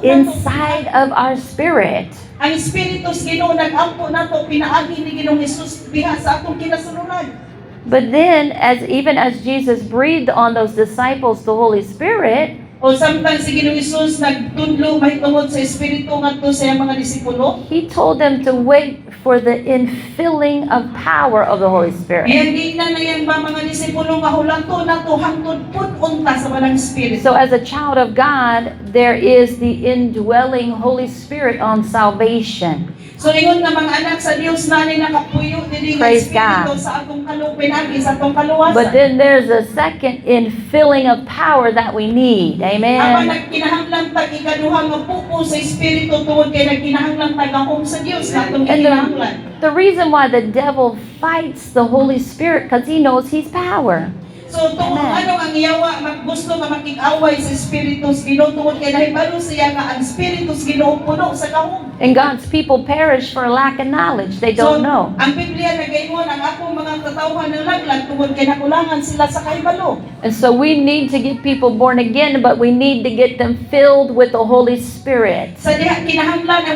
[SPEAKER 2] inside of our spirit.
[SPEAKER 1] Ang Espiritu sa Ginoo nag-ampo nato pinaagi ni Ginoong Hesus diha sa atong kinasunuran.
[SPEAKER 2] But then, even as Jesus breathed on those disciples the Holy Spirit,
[SPEAKER 1] O samtang si Ginoong Hesus nagtudlo mahitungod sa Espiritu ngadto sa iyang mga disipulo,
[SPEAKER 2] He told them to wait for the infilling of power of the Holy Spirit.
[SPEAKER 1] hindi na yan ba mga disipulo nga hulanto nato hangtod pud unta sa Malang Espiritu.
[SPEAKER 2] So as a child of God, there is the indwelling Holy Spirit on salvation.
[SPEAKER 1] So ingon nga mga anak sa Dios nani nakapuyo dili nga
[SPEAKER 2] Praise
[SPEAKER 1] Espiritu
[SPEAKER 2] God.
[SPEAKER 1] sa atong pinagi sa atong kaluwasan.
[SPEAKER 2] But then there's a second infilling of power that we need.
[SPEAKER 1] Apan
[SPEAKER 2] Amen.
[SPEAKER 1] nagkinahanglan tag ikaduha nga pupo sa Espiritu tungod kay nagkinahanglan tag gahom sa Dios nga atong
[SPEAKER 2] And
[SPEAKER 1] kinahanglan.
[SPEAKER 2] the reason why the devil fights the Holy Spirit, because he knows he's power.
[SPEAKER 1] So tungod
[SPEAKER 2] Amen.
[SPEAKER 1] ano ang iyawa gusto nga makig-away sa Espiritu sa Ginoo tungod kay nahibalo siya nga ang Espiritu sa Ginoo puno sa gahom.
[SPEAKER 2] And God's people perish for lack of knowledge. They don't know.
[SPEAKER 1] Ang Biblia nagaingon ang akong mga katawhan ng laglag tungod kay nakulangan sila sa kahibalo.
[SPEAKER 2] And so we need to get people born again, but we need to get them filled with the Holy Spirit.
[SPEAKER 1] Sa diha kinahanglan ang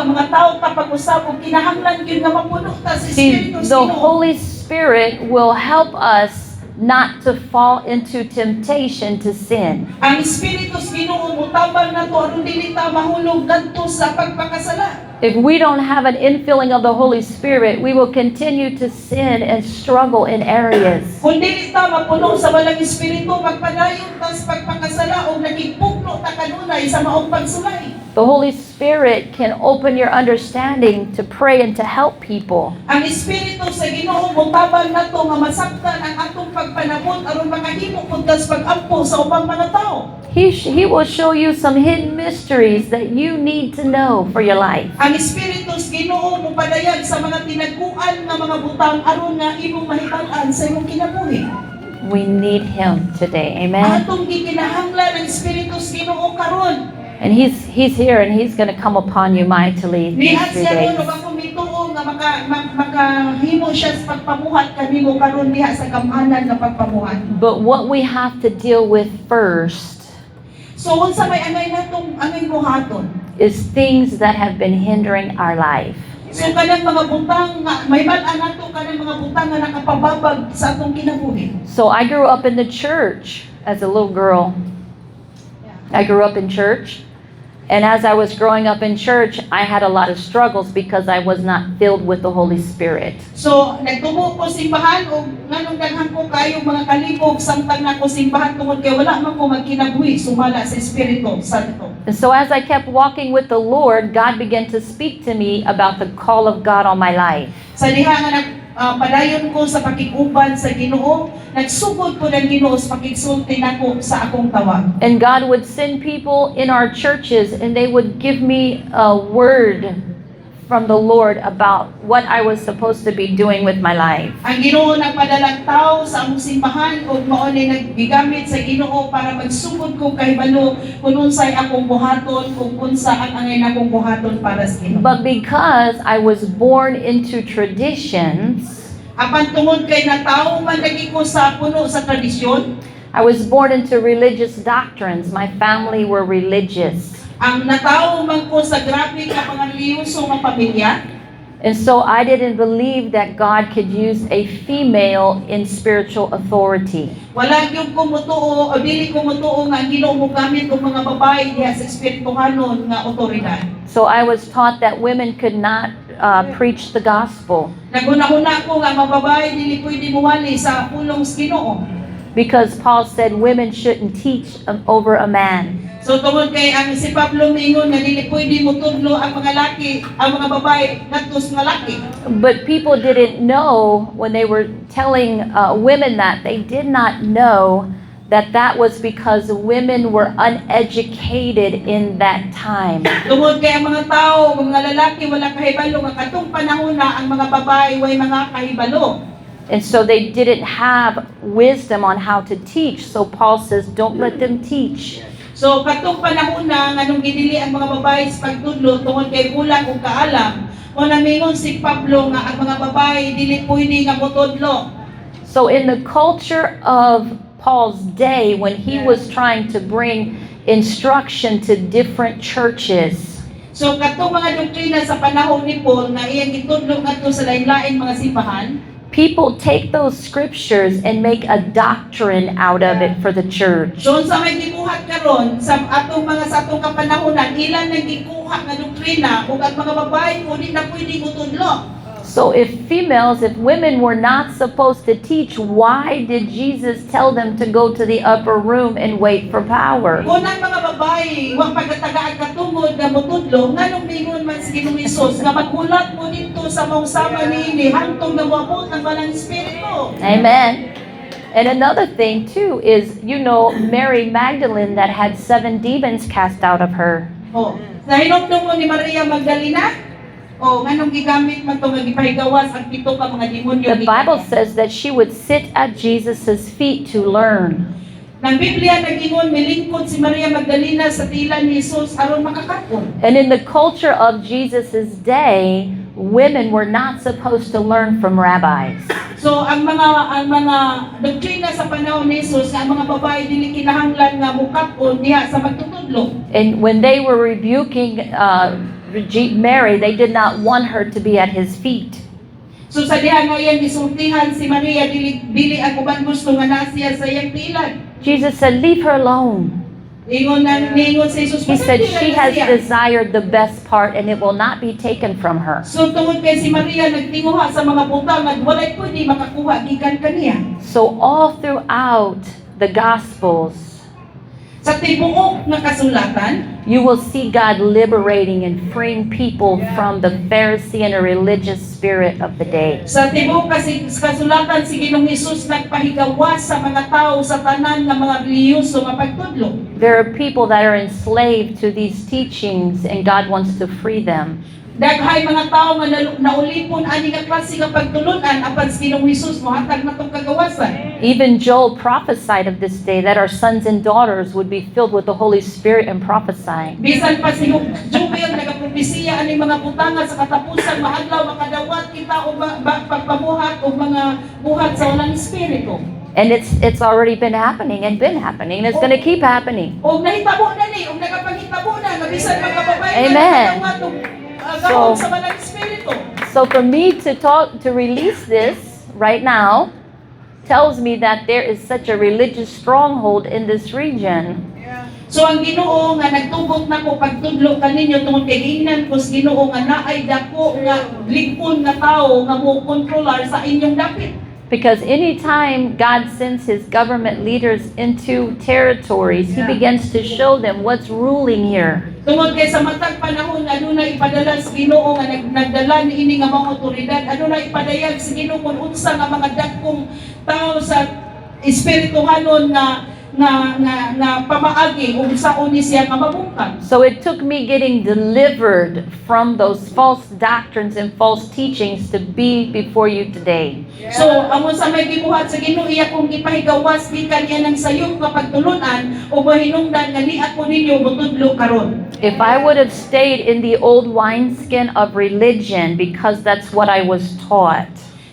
[SPEAKER 1] mga tao tapag-usab ug kinahanglan gyud nga mapuno ta sa
[SPEAKER 2] See,
[SPEAKER 1] Espiritu sa
[SPEAKER 2] the
[SPEAKER 1] Ginoo.
[SPEAKER 2] Holy Spirit Spirit will help us not to fall into temptation to sin.
[SPEAKER 1] Ang Espiritu sa Ginoo mutabang nato aron dili ta mahulog kadto sa pagpakasala.
[SPEAKER 2] If we don't have an infilling of the Holy Spirit, we will continue to sin and struggle in areas.
[SPEAKER 1] Kung dili ta mapuno sa walang Espiritu, magpadayon ta sa pagpakasala o nagipugno ta kanunay sa maong pagsulay.
[SPEAKER 2] The Holy Spirit can open your understanding to pray and to help people.
[SPEAKER 1] Ang Espiritu sa Ginoo mutabang nato nga masabtan ang atong pagpanabot aron makahimo pud ta sa pag-ampo sa ubang mga tao.
[SPEAKER 2] He will show you some hidden mysteries that you need to know for your life.
[SPEAKER 1] Ang Espiritu sa Ginoo mupadayag sa mga tinagkuan nga mga butang aron nga imong mahibal-an sa imong kinabuhi.
[SPEAKER 2] We need Him today. Amen.
[SPEAKER 1] Atong gikinahanglan ang Espiritu sa Ginoo karon.
[SPEAKER 2] And He's here, and He's going to come upon you mightily these
[SPEAKER 1] Nihat
[SPEAKER 2] 3
[SPEAKER 1] siya
[SPEAKER 2] days.
[SPEAKER 1] ron ug ako mituo nga makahimo siya sa pagpamuhat kanimo karon diha sa gamhanan nga pagpamuhat.
[SPEAKER 2] But what we have to deal with first
[SPEAKER 1] So unsa may angay natong angay buhaton?
[SPEAKER 2] is things that have been hindering our life.
[SPEAKER 1] So kanang mga butang nga may bal-an nato kanang mga butang nga nakapababag sa atong kinabuhi.
[SPEAKER 2] So I grew up in the church as a little girl. I grew up in church. And as I was growing up in church, I had a lot of struggles because I was not filled with the Holy Spirit.
[SPEAKER 1] So nagtubo ko simbahan og nganong daghan ko kayo mga kalibog samtang nako simbahan tungod kay wala man ko magkinabuhi sumala sa Espiritu Santo.
[SPEAKER 2] And so as I kept walking with the Lord, God began to speak to me about the call of God on my life.
[SPEAKER 1] Sa diha nga padayon ko sa pakiguban sa Ginoo, nagsugod ko ng Ginoo sa pakigsulti nako sa akong tawag.
[SPEAKER 2] And God would send people in our churches, and they would give me a word from the Lord about what I was supposed to be doing with my life.
[SPEAKER 1] Ang Ginoo nagpadalang tao sa among simbahan ug mao ni nagbigamit sa Ginoo para magsugod ko kay balo kung unsay akong buhaton kung unsa ang angay nakong buhaton para sa Ginoo.
[SPEAKER 2] But because I was born into traditions,
[SPEAKER 1] Apan tungod kay natawo man lagi ko sa puno sa tradisyon,
[SPEAKER 2] I was born into religious doctrines. My family were religious.
[SPEAKER 1] ang natawo man ko sa grabe ka panganliyoso nga pamilya.
[SPEAKER 2] And so I didn't believe that God could use a female in spiritual authority.
[SPEAKER 1] Wala gyud ko mutuo o dili ko mutuo nga ang Ginoo mo gamit og mga babae diha sa espirituhanon nga otoridad.
[SPEAKER 2] So I was taught that women could not preach the gospel
[SPEAKER 1] Naghuna-huna ko nga mga babae dili pwede muwali sa pulong sa Ginoo.
[SPEAKER 2] because Paul said women shouldn't teach over a man.
[SPEAKER 1] So tungod kay ang si Pablo mingon nga dili pwede mutudlo ang mga laki, ang mga babae ngadto sa laki.
[SPEAKER 2] But people didn't know when they were telling women that, they did not know that that was because women were uneducated in that time.
[SPEAKER 1] Tungod kay ang mga tao, mga lalaki wala kahibalo nga katong panahon na ang mga babae way mga kahibalo.
[SPEAKER 2] And so they didn't have wisdom on how to teach. So Paul says, don't let them teach.
[SPEAKER 1] So katong panahon na nganong gidili ang mga babae sa pagtudlo tungod kay kulang og kaalam, mo namingon si Pablo nga ang mga babae dili pwede nga motudlo.
[SPEAKER 2] So in the culture of Paul's day, when he was trying to bring instruction to different churches,
[SPEAKER 1] So katong mga doktrina sa panahon ni Paul nga iyang gitudlo ngadto sa lain-lain mga simbahan,
[SPEAKER 2] people take those scriptures and make a doctrine out of it for the church.
[SPEAKER 1] so sa may gibuhat karon sa atong mga sa atong kapanahonan ilan nang gikuha nga doktrina ug ang mga babae mo di na pwede motudlo.
[SPEAKER 2] So if women were not supposed to teach, why did Jesus tell them to go to the upper room and wait for power?
[SPEAKER 1] Kung ang mga babae wa pagatagaan katungod nga motudlo nganong mingon man si Ginoong Hesus nga maghulat mo dito sa mausama niini hangtong nawabot ang Banal Espiritu.
[SPEAKER 2] Amen. And another thing too is, Mary Magdalene that had 7 demons cast out of her.
[SPEAKER 1] Oh, nahinumdum mo ni Maria Magdalena? Oh, nganong gigamit man to nga gipahigawas ang 7 ka mga demonyo.
[SPEAKER 2] The Bible says that she would sit at Jesus' feet to learn.
[SPEAKER 1] Nang Biblia nagingon milingkod si Maria Magdalena sa tila ni Hesus aron makakatong.
[SPEAKER 2] And in the culture of Jesus' day, women were not supposed to learn from rabbis.
[SPEAKER 1] So ang mga doktrina sa panahon ni Hesus nga ang mga babae dili kinahanglan nga mukat-on diha sa magtutudlo.
[SPEAKER 2] And when they were rebuking Mary, they did not want her to be at his feet.
[SPEAKER 1] So sa diha ngayon gisultihan si Maria dili ako man gusto nga nasiya sa iyang tilan.
[SPEAKER 2] Jesus said, leave her alone.
[SPEAKER 1] Ningon si Jesus,
[SPEAKER 2] He said
[SPEAKER 1] "Patay
[SPEAKER 2] she
[SPEAKER 1] na
[SPEAKER 2] has
[SPEAKER 1] siya."
[SPEAKER 2] desired the best part and it will not be taken from her.
[SPEAKER 1] So tungod kay si Maria nagtinguha sa mga butang at walay pwede makakuha gikan kaniya.
[SPEAKER 2] So all throughout the Gospels,
[SPEAKER 1] Sa tibuok nga kasulatan,
[SPEAKER 2] you will see God liberating and freeing people from the Pharisee and a religious spirit of the day.
[SPEAKER 1] sa tibuok kasulatan si Ginoong Hesus nagpahigawas sa mga tao sa tanan nga mga relihiyoso nga pagtudlo.
[SPEAKER 2] There are people that are enslaved to these teachings and God wants to free them.
[SPEAKER 1] Daghay mga tao nga naulipon ani nga klase nga pagtulunan apan si Ginoong Hesus mohatag natong kagawasan.
[SPEAKER 2] Even Joel prophesied of this day that our sons and daughters would be filled with the Holy Spirit and prophesying.
[SPEAKER 1] Bisan pa si Joel nagapropesiya ani mga butangan sa katapusan mahadlaw makadawat kita og pagpabuhat og mga buhat sa walang espiritu.
[SPEAKER 2] And it's already been happening and it's going to keep happening.
[SPEAKER 1] Og nahitabo na ni, og nagapangitabo na nga bisan mga babae
[SPEAKER 2] Amen.
[SPEAKER 1] nakadawat og
[SPEAKER 2] So-
[SPEAKER 1] sa walang espiritu.
[SPEAKER 2] So for me to release this right now tells me that there is such a religious stronghold in this region.
[SPEAKER 1] So ang Ginoo nga nagtugot nako pagtudlo kaninyo tungod kay giingnan ko sa Ginoo nga naay dako nga ligpon nga tawo nga mo kontrolar sa inyong dapit.
[SPEAKER 2] Because anytime God sends his government leaders into territories, he begins to show them what's ruling here.
[SPEAKER 1] Tungod kay sa matag panahon nga adunay ipadala sa Ginoo nga nagdala niini nga mga otoridad, adunay ipadayag sa Ginoo kung unsa nga mga dagkong tao sa espirituhanon nga pamaagi ug saon ni siya nga mabungkag.
[SPEAKER 2] So it took me getting delivered from those false doctrines and false teachings to be before you today.
[SPEAKER 1] So amon sa may gibuhat sa Ginoo iya kong gipahigawas gikan iya ng sayop nga pagtulunan ug mahinungdan nga ni ako ninyo mutudlo karon.
[SPEAKER 2] If I would have stayed in the old wineskin of religion because that's what I was taught,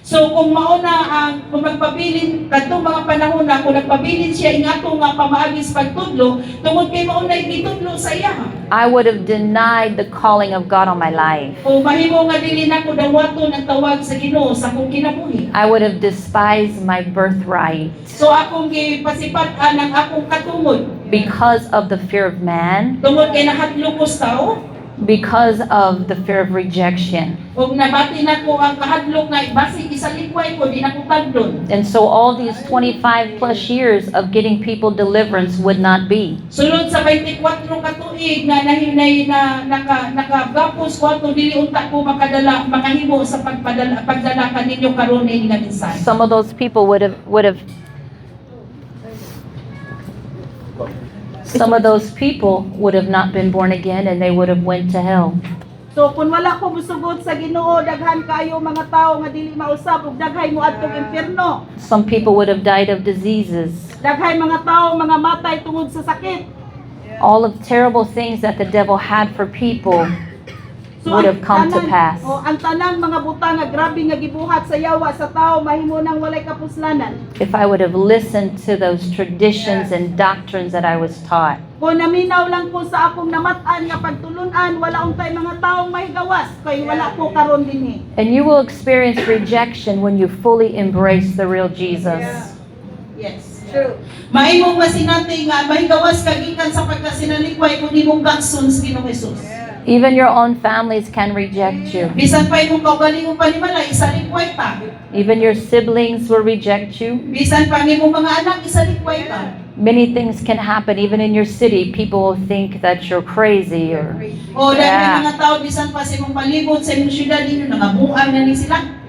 [SPEAKER 1] So kung mauna kung magpabilin kadtong mga panahon na kung nagpabilin siya ingato nga pamaagis pagtudlo tungod kay mauna gitudlo sa iya.
[SPEAKER 2] I would have denied the calling of God on my life.
[SPEAKER 1] Kung mahimo nga dili nako dawaton ang tawag sa Ginoo sa akong kinabuhi.
[SPEAKER 2] I would have despised my birthright
[SPEAKER 1] So akong gipasipat-an ang akong katungod
[SPEAKER 2] because of the fear of man,
[SPEAKER 1] tungod kay nahadlokos tao
[SPEAKER 2] because of the fear of rejection.
[SPEAKER 1] ug nabati nako ang kahadlok nga basi isalikway ko di nako tagdon.
[SPEAKER 2] And so all these 25 plus years of getting people deliverance would not be.
[SPEAKER 1] Sulod sa 24 ka tuig nga nahinay na nakagapos ko ato dili unta ko makahimo sa pagdala kaninyo karon ini nga mensahe.
[SPEAKER 2] Some of those people would have not been born again and they would have went to hell.
[SPEAKER 1] So kung wala ko musugod sa Ginoo daghan kayo mga tao nga dili mausab ug daghay moadtong impierno.
[SPEAKER 2] Some people would have died of diseases.
[SPEAKER 1] Daghay mga tao mga matay tungod sa sakit.
[SPEAKER 2] All of the terrible things that the devil had for people would have come to pass.
[SPEAKER 1] Ang tanang mga butang nga grabe nga gibuhat sa yawa sa tao mahimo nang walay kapuslanan.
[SPEAKER 2] If I would have listened to those traditions and doctrines that I was taught.
[SPEAKER 1] Kung naminaw lang ko sa akong namatan nga pagtulunan, wala untay mga taong mahigawas kay wala ko karon dinhi.
[SPEAKER 2] And you will experience rejection when you fully embrace the real Jesus.
[SPEAKER 1] Yes. True. Maimong masinati nga mahigawas ka gikan sa pagkasinalikway kun imong gakson sa Ginoong Hesus.
[SPEAKER 2] Even your own families can reject you.
[SPEAKER 1] Bisan pa imong kaugalingong panimalay isalikway ta.
[SPEAKER 2] Even your siblings will reject you.
[SPEAKER 1] Bisan pa imong mga anak isalikway ta.
[SPEAKER 2] Many things can happen even in your city. People will think that you're crazy or
[SPEAKER 1] O dahil
[SPEAKER 2] Yeah.
[SPEAKER 1] mga tao bisan pa sa imong palibot sa imong syudad ninyo nangabuang na ni sila.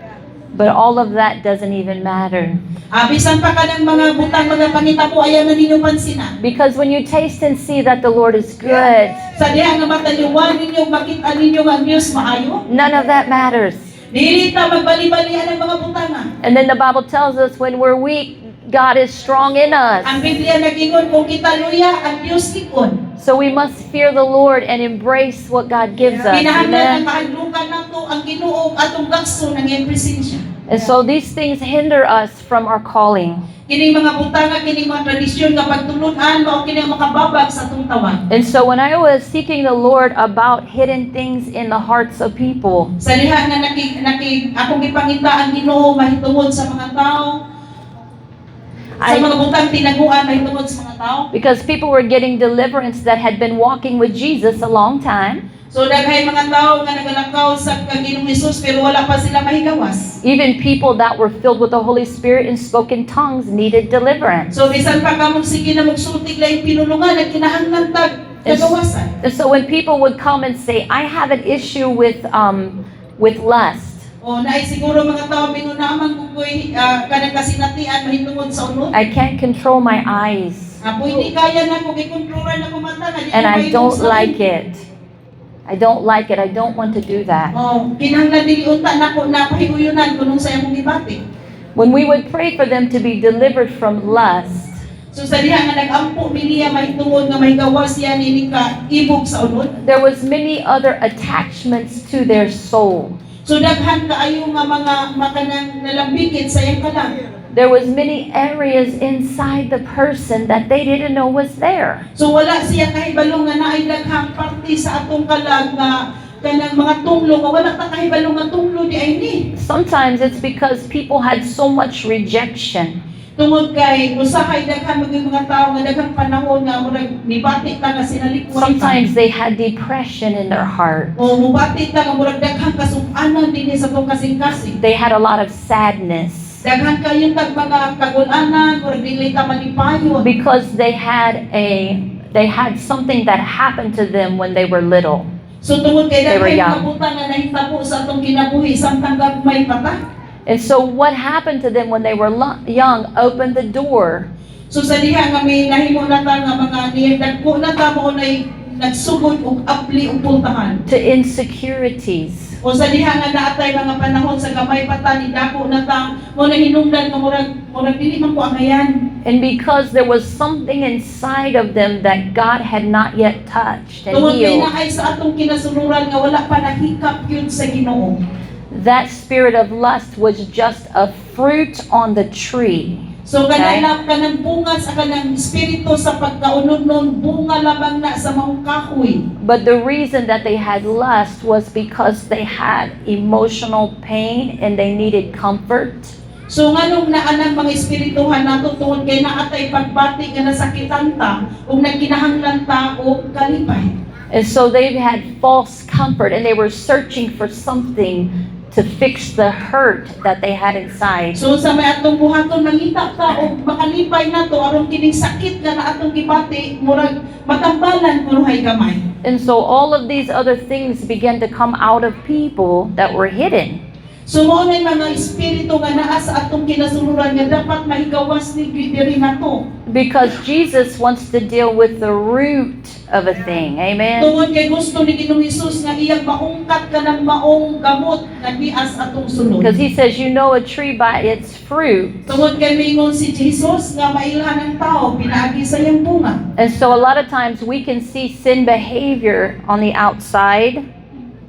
[SPEAKER 2] but all of that doesn't even matter.
[SPEAKER 1] Bisan pa kanang mga butang mga pangitabo ayaw na ninyo pansina.
[SPEAKER 2] Because when you taste and see that the Lord is good,
[SPEAKER 1] Sa diha nga mataliwan ninyo makita ninyo nga ang Dios maayo.
[SPEAKER 2] none of that matters.
[SPEAKER 1] Dili ta magbali-balian ang mga butanga.
[SPEAKER 2] And then the Bible tells us when we're weak, God is strong in us.
[SPEAKER 1] Ang Biblia nagingon kung kita luya ang Dios likon.
[SPEAKER 2] So we must fear the Lord and embrace what God gives us.
[SPEAKER 1] Kinahanglan ang
[SPEAKER 2] Amen.
[SPEAKER 1] kahadlukan nato ang Ginoo atong gakso ng iyang presensya.
[SPEAKER 2] And so these things hinder us from our calling.
[SPEAKER 1] Kining mga butanga, kining mga tradisyon nga pagtulunan mao kini ang makababag sa atong tawan.
[SPEAKER 2] And so when I was seeking the Lord about hidden things in the hearts of people,
[SPEAKER 1] Sa diha nga akong gipangita ang Ginoo mahitungod sa mga tao. Sa mga butang tinaguan mahitungod sa mga tao.
[SPEAKER 2] because people were getting deliverance that had been walking with Jesus a long time,
[SPEAKER 1] So daghay mga tao nga nagalakaw sa Ginoong Hesus pero wala pa sila mahigawas.
[SPEAKER 2] even people that were filled with the Holy Spirit and spoke in tongues needed deliverance.
[SPEAKER 1] So bisan pa kamong sige na magsultig laing pinulungan at kinahanglan tag kagawasan.
[SPEAKER 2] And so when people would come and say, I have an issue with lust,
[SPEAKER 1] O naay siguro mga tao binunaman kung ko'y kanang kasinatian mahitungod sa unod.
[SPEAKER 2] I can't control my eyes
[SPEAKER 1] Apoy di kaya na ko gikontrolan na ko mata na di
[SPEAKER 2] and
[SPEAKER 1] ko
[SPEAKER 2] I
[SPEAKER 1] mahitungod
[SPEAKER 2] don't
[SPEAKER 1] sa
[SPEAKER 2] like
[SPEAKER 1] unod.
[SPEAKER 2] it. I don't like it. I don't want to do that.
[SPEAKER 1] Oh, kinahanglan dili unta nako na pahiguyunan kunong sa imong gibati.
[SPEAKER 2] When we would pray for them to be delivered from lust,
[SPEAKER 1] So sa diha nga nag-ampo niya mahitungod nga mahigawas yan ini ka ibog sa unod.
[SPEAKER 2] there was many other attachments to their soul.
[SPEAKER 1] So daghan kaayo nga mga makanang nalambigit sa iyang kalang.
[SPEAKER 2] There was many areas inside the person that they didn't know was there.
[SPEAKER 1] So wala siya kahibalo nga naay daghang parte sa atong kalag nga kanang mga tunglo nga wala ta kahibalo nga tunglo di ay ni.
[SPEAKER 2] Sometimes it's because people had so much rejection.
[SPEAKER 1] Tungod kay usahay daghan mga tao nga daghang panahon nga murag nibati ta nga sinalikuran ta.
[SPEAKER 2] Sometimes they had depression in their heart.
[SPEAKER 1] O mubati ta nga murag daghang kasub-anan dinhi sa tong kasing-kasing.
[SPEAKER 2] They had a lot of sadness
[SPEAKER 1] Daghan kayo tag mga kagul-anan murag dili ta malipayon.
[SPEAKER 2] because they had something that happened to them when they were little.
[SPEAKER 1] So tungod kay
[SPEAKER 2] They were
[SPEAKER 1] daghan
[SPEAKER 2] young.
[SPEAKER 1] mga butang nga nahitabo sa atong kinabuhi samtang gagmay pa ta.
[SPEAKER 2] And so what happened to them when they were young opened the door
[SPEAKER 1] So sa diha nga may nahimo na ta nga mga niyadagko na ta mo nay nagsugod og apli og pultahan.
[SPEAKER 2] to insecurities.
[SPEAKER 1] O sa diha nga naatay mga panahon sa gamay pa ta ni dako na ta mo na hinungdan nga murag dili man ko angayan.
[SPEAKER 2] And because there was something inside of them that God had not yet touched and
[SPEAKER 1] Tungod kay
[SPEAKER 2] healed,
[SPEAKER 1] naay sa atong kinasunuran nga wala pa nahikap yun sa Ginoo.
[SPEAKER 2] that spirit of lust was just a fruit on the tree.
[SPEAKER 1] So
[SPEAKER 2] Okay.
[SPEAKER 1] kanang bunga sa kanang espiritu sa pagkaunod-non bunga lamang na sa maong kahoy.
[SPEAKER 2] But the reason that they had lust was because they had emotional pain and they needed comfort.
[SPEAKER 1] So nganong naanang mga espirituhan nato tungod kay naatay pagbati nga nasakitan ta ug nagkinahanglan ta og kalipay.
[SPEAKER 2] And so they had false comfort and they were searching for something to fix the hurt that they had inside.
[SPEAKER 1] So sa may atong buhaton mangita ta og makalipay nato aron kining sakit nga naatong gibati murag matambalan kuno hay gamay.
[SPEAKER 2] And so all of these other things began to come out of people that were hidden.
[SPEAKER 1] So mao nay mga espiritu nga naa sa atong kinasunuran nga dapat mahigawas ni diri nato.
[SPEAKER 2] Because Jesus wants to deal with the root of a thing. Amen.
[SPEAKER 1] Tungod kay gusto ni Ginoong Hesus nga iyang maungkat kanang maong gamot nga dias atong sunod.
[SPEAKER 2] Because he says, you know a tree by its fruit.
[SPEAKER 1] Tungod kay mingon si Jesus nga mailhan ang tao pinaagi sa iyang bunga.
[SPEAKER 2] And so a lot of times we can see sin behavior on the outside,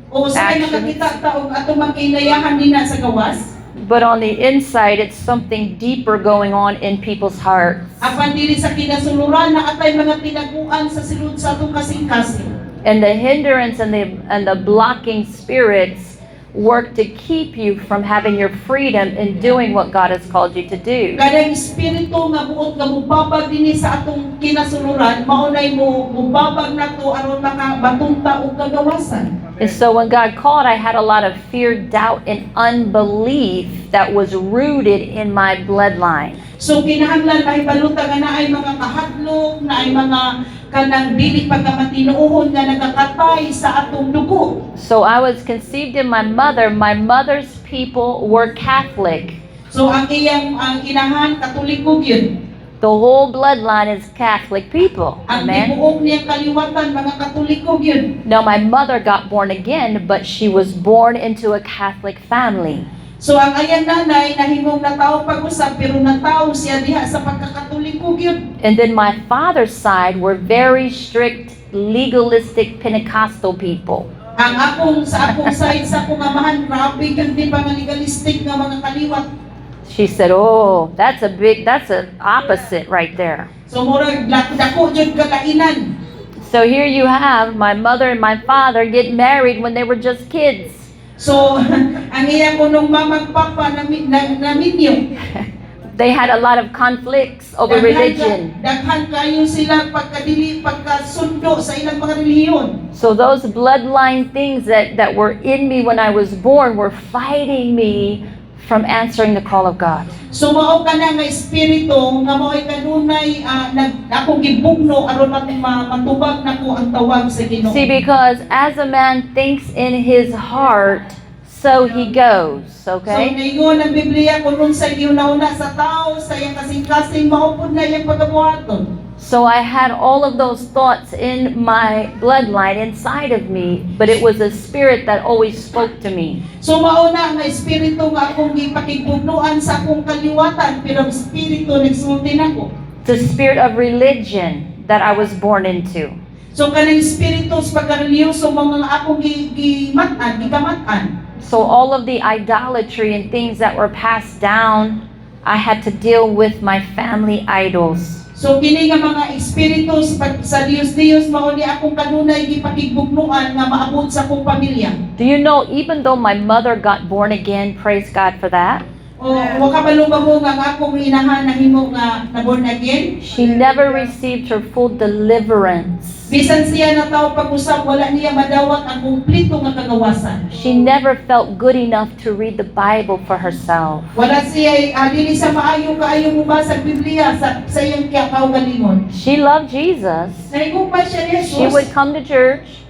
[SPEAKER 1] O sa kay
[SPEAKER 2] Actions.
[SPEAKER 1] makakita ta og atong makinayahan nina sa gawas.
[SPEAKER 2] but on the inside it's something deeper going on in people's hearts.
[SPEAKER 1] Apan dili sa kinasuluran na atay mga tinaguan sa silud sa atong kasing-kasing.
[SPEAKER 2] And the hindrance and the blocking spirits work to keep you from having your freedom in doing what God has called you to do.
[SPEAKER 1] Kadang espiritu nga buot nga mubabag dinhi sa atong kinasuluran mao nay mo mubabag nato aron makabatunta og kagawasan.
[SPEAKER 2] And so when God called, I had a lot of fear, doubt, and unbelief that was rooted in my bloodline.
[SPEAKER 1] So kinahanglan mahibaluta nga naay mga kahadlok, naay mga kanang dili pagkamatinuohon nga nagakatay sa atong dugo.
[SPEAKER 2] So I was conceived in my mother. My mother's people were Catholic.
[SPEAKER 1] So ang inahan Katoliko gyud.
[SPEAKER 2] The whole bloodline is Catholic people.
[SPEAKER 1] Ang
[SPEAKER 2] Amen.
[SPEAKER 1] tibuok niyang kaliwatan mga Katoliko gyud.
[SPEAKER 2] Now my mother got born again, but she was born into a Catholic family.
[SPEAKER 1] So ang ayang nanay nahimong nataw pag-usap pero nataw siya diha sa pagkakatoliko gyud.
[SPEAKER 2] And then my father's side were very strict, legalistic Pentecostal people.
[SPEAKER 1] Ang sa akong side sa akong amahan, grabe yun di ba nga legalistic nga mga kaliwat.
[SPEAKER 2] She said, "Oh, that's an opposite right there."
[SPEAKER 1] So murag dako jud kalainan.
[SPEAKER 2] So here you have my mother and my father get married when they were just kids.
[SPEAKER 1] So ang iya ko nung mamang papa na minyo.
[SPEAKER 2] They had a lot of conflicts over religion.
[SPEAKER 1] Daghan kayo sila pagkasundo sa ilang mga relihiyon.
[SPEAKER 2] So those bloodline things that were in me when I was born were fighting me from answering the call of God.
[SPEAKER 1] So mao ka na nga espiritu nga mao'y kanunay akong gibugno aron matubag nako ang tawag sa Ginoo.
[SPEAKER 2] See, because as a man thinks in his heart, so he goes,
[SPEAKER 1] So
[SPEAKER 2] okay?
[SPEAKER 1] ngayon ang Biblia kung unsay giuna-una sa tao sa iyang kasing-kasing maupod na iyang pagabuhaton.
[SPEAKER 2] So I had all of those thoughts in my bloodline inside of me, but it was a spirit that always spoke to me.
[SPEAKER 1] So mauna nga espiritu nga akong gipakigpugnuan sa akong kaliwatan pero ang espiritu nagsulti nako.
[SPEAKER 2] The spirit of religion that I was born into.
[SPEAKER 1] So kanang espiritu sa pagkareliyoso mga akong gikamatan.
[SPEAKER 2] So all of the idolatry and things that were passed down, I had to deal with my family idols.
[SPEAKER 1] So kini nga mga espiritu sa Dios mao ni akong kanunay gipakigbugnuan nga maabot sa akong pamilya.
[SPEAKER 2] Do you know, even though my mother got born again, praise God for that,
[SPEAKER 1] O wa ka balong nga akong inahan nahimo nga na born again.
[SPEAKER 2] she never received her full deliverance.
[SPEAKER 1] Bisan siya na tao pag-usap wala niya madawat ang kumpleto nga kagawasan.
[SPEAKER 2] She never felt good enough to read the Bible for herself.
[SPEAKER 1] Wala siya dili sa kaayo mubasa sa Biblia sa iyang kaugalingon.
[SPEAKER 2] She loved Jesus.
[SPEAKER 1] Naigupa siya ni
[SPEAKER 2] She
[SPEAKER 1] Jesus.
[SPEAKER 2] would come to church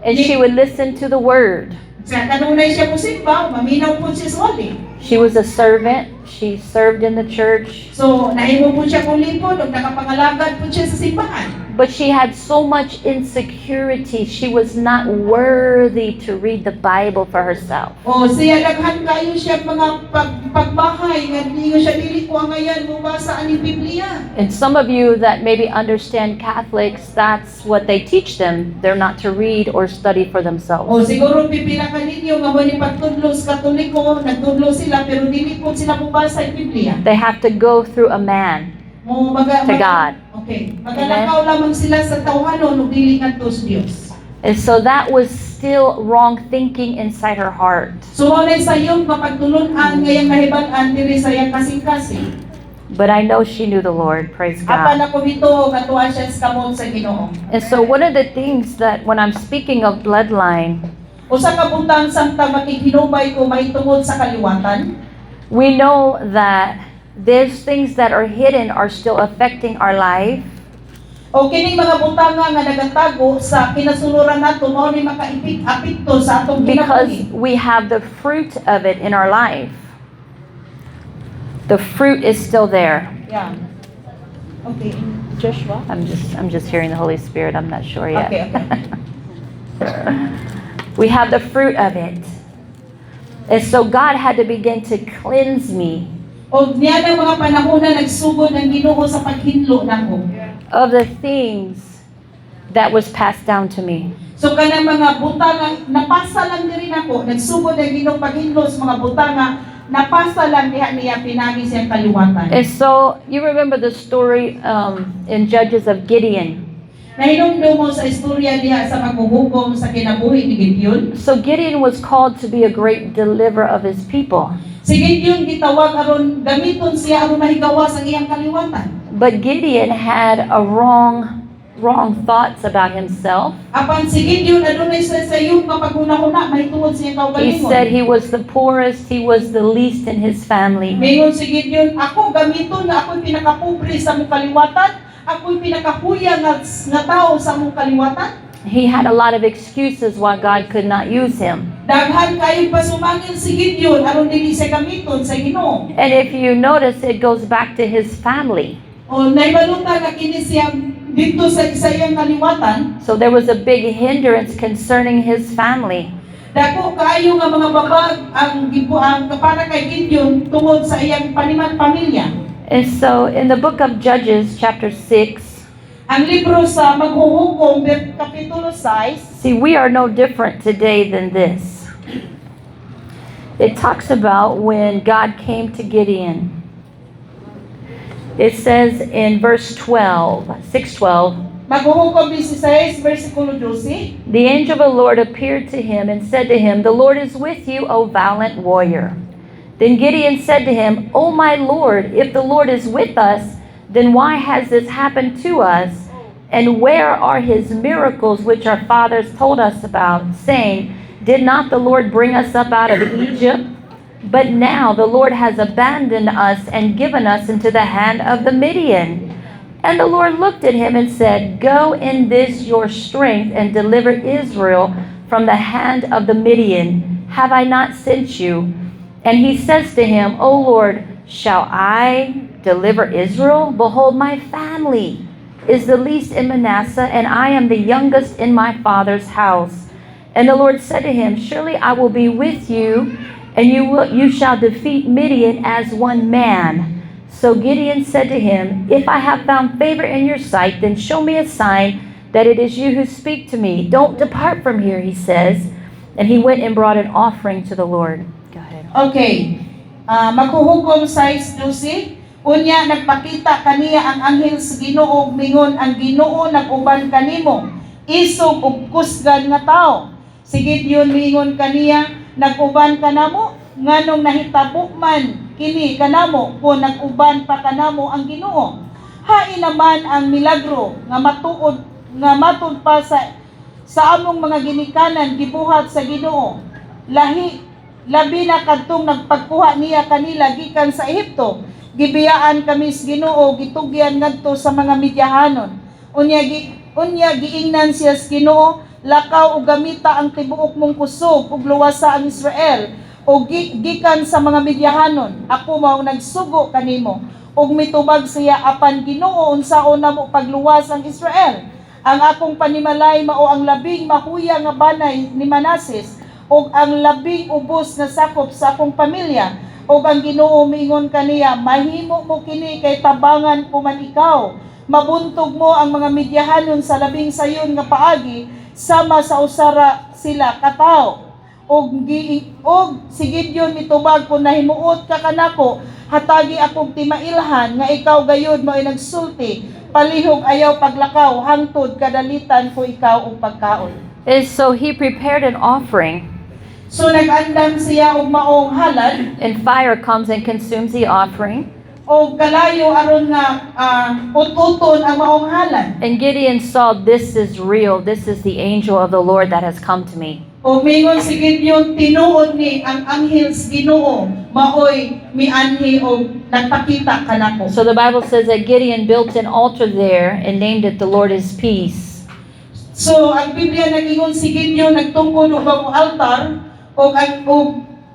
[SPEAKER 2] and she would listen to the word.
[SPEAKER 1] Sa kanunay siya musimba, maminaw po siya sa wali.
[SPEAKER 2] She was a servant. She served in the church.
[SPEAKER 1] So nahimo po siya kung lipod ug nakapangalagad po siya sa simbahan.
[SPEAKER 2] But she had so much insecurity. She was not worthy to read the Bible for herself.
[SPEAKER 1] O siya daghan kayo siya mga pagbahay nga niyo siya dili ko ngayon mubasa ani Biblia.
[SPEAKER 2] And some of you that maybe understand Catholics, that's what they teach them. They're not to read or study for themselves.
[SPEAKER 1] O siguro pipila ka ninyo nga mo ni pagtudlo sa Katoliko, nagtudlo sila pero dili po sila mubasa sa Biblia.
[SPEAKER 2] They have to go through a man to God.
[SPEAKER 1] Okay. Magalakaw lamang sila sa tawhanon ug dili ngadto sa Dios.
[SPEAKER 2] And so that was still wrong thinking inside her heart.
[SPEAKER 1] So mao nay sayong mapagtulon-an ngayang nahibal-an diri sa iyang kasing-kasing.
[SPEAKER 2] But I know she knew the Lord. Praise
[SPEAKER 1] Apan
[SPEAKER 2] God.
[SPEAKER 1] ako bituo nga tuwa siya sa kamot sa Ginoo.
[SPEAKER 2] And so one of the things that when I'm speaking of bloodline,
[SPEAKER 1] Usa ka butang samtang makihinubay ko mahitungod sa kaliwatan.
[SPEAKER 2] we know that there's things that are hidden are still affecting our life.
[SPEAKER 1] O kining mga butanga nga nagatago sa kinasuluran nato mao ni makaapekto sa atong
[SPEAKER 2] Because
[SPEAKER 1] kinabuhi.
[SPEAKER 2] we have the fruit of it in our life. The fruit is still there.
[SPEAKER 1] Yeah. Okay. Joshua?
[SPEAKER 2] I'm just hearing the Holy Spirit. I'm not sure yet.
[SPEAKER 1] Okay.
[SPEAKER 2] We have the fruit of it. And so God had to begin to cleanse me
[SPEAKER 1] O niya ng mga panahon na nagsugod ng Ginoo sa paghinlo nako.
[SPEAKER 2] of the things that was passed down to me.
[SPEAKER 1] So kanang mga butanga napasa lang diri nako, nagsugod ng Ginoo paghinlo sa mga butanga napasa lang niya pinagi siyang kaliwatan.
[SPEAKER 2] And so you remember the story in Judges of Gideon.
[SPEAKER 1] Nahinungdo mo sa istorya diha sa paghuhukom sa kinabuhi ni Gideon.
[SPEAKER 2] So Gideon was called to be a great deliverer of his people.
[SPEAKER 1] Si Gideon gitawag aron gamiton siya aron mahigawas ang iyang kaliwatan.
[SPEAKER 2] But Gideon had a wrong thoughts about himself.
[SPEAKER 1] Apan si Gideon adunay sa sayong kapaguna-una mahitungod sa iyang
[SPEAKER 2] He
[SPEAKER 1] kaugalingon.
[SPEAKER 2] said he was the poorest, he was the least in his family.
[SPEAKER 1] Mingon si Gideon, ako gamiton nga ako'y pinakapobre sa mong kaliwatan, ako'y pinakahuya nga tao sa mong kaliwatan.
[SPEAKER 2] He had a lot of excuses why God could not use him.
[SPEAKER 1] Daghan kayong pasumangin si Gideon aron dili siya gamiton sa Ginoo.
[SPEAKER 2] And if you notice, it goes back to his family.
[SPEAKER 1] O naibalutan nga kini siya dito sa iyang kaliwatan.
[SPEAKER 2] So there was a big hindrance concerning his family.
[SPEAKER 1] Dako kaayo nga mga babag ang para kay Gideon tungod sa iyang pamilya.
[SPEAKER 2] And so in the book of Judges, chapter 6,
[SPEAKER 1] Ang libro sa Maghuhukom, Kapitulo 6,
[SPEAKER 2] See, we are no different today than this. It talks about when God came to Gideon. It says in verse 12, 6:12,
[SPEAKER 1] Maghuhukom 16, versikulo 12,
[SPEAKER 2] the angel of the Lord appeared to him and said to him, "The Lord is with you, O valiant warrior." Then Gideon said to him, "O my Lord, if the Lord is with us, then why has this happened to us? And where are his miracles which our fathers told us about, saying, did not the Lord bring us up out of Egypt? But now the Lord has abandoned us and given us into the hand of the Midian." And the Lord looked at him and said, "Go in this your strength and deliver Israel from the hand of the Midian. Have I not sent you?" And he says to him, "O Lord, shall I deliver Israel? Behold, my family is the least in Manasseh, and I am the youngest in my father's house." And the Lord said to him, "Surely I will be with you, and you shall defeat Midian as one man." So Gideon said to him, "If I have found favor in your sight, then show me a sign that it is you who speak to me. Don't depart from here," he says. And he went and brought an offering to the Lord. Go ahead.
[SPEAKER 1] Okay. Maghuhukom 6:12. Unya nagpakita kaniya ang anghel sa Ginoo mingon ang Ginoo nag-uban kanimo. Isog ug kusgan nga tao. Sigid yun mingon kaniya nag-uban kanamo nganong nahitabo man kini kanamo kung nag-uban pa kanamo ang Ginoo. Hain naman ang milagro nga matud pa sa among mga ginikanan gibuhat sa Ginoo. Labi na kadtong nagpagkuha niya kanila gikan sa Ehipto. Gibiyaan kami sa Ginoo, gitugyan ngadto sa mga Midyahanon. Unya giingnan siya sa Ginoo, lakaw ug gamita ang tibuok mong kusog ug luwasa ang Israel. O gikan sa mga Midyahanon, ako mao nagsugo kanimo. Ug mitubag siya apan Ginoo unsaon namo pagluwas ang Israel. Ang akong panimalay mao ang labing mahuya nga banay ni Manases ug ang labing ubos nga sakop sa akong pamilya. Ug ang Ginoo miingon kaniya, mahimo mo kini kay tabangan ko man ikaw. Mabuntog mo ang mga Midyahanon sa labing sayon nga paagi sama sa usara sila kataw. Og sigid yun mitubag kung nahimuot ka kanako, hatagi akong timailhan nga ikaw gayud mo ay nagsulti. Palihog ayaw paglakaw, hangtod kadalitan ko ikaw og pagkaon.
[SPEAKER 2] And so he prepared an offering,
[SPEAKER 1] So nag-andam siya og maong halad,
[SPEAKER 2] and fire comes and consumes the offering.
[SPEAKER 1] o kalayo aron nga ut-uton ang maong halad.
[SPEAKER 2] And Gideon saw, this is real. This is the angel of the Lord that has come to me.
[SPEAKER 1] O mingon si Gideon, tinuod ni ang anghel sa Ginoo, maoy mianhi o nagpakita kanako.
[SPEAKER 2] So the Bible says that Gideon built an altar there and named it "The Lord is Peace."
[SPEAKER 1] So ang Biblia nagingon si Gideon nagtungkod og bagong altar o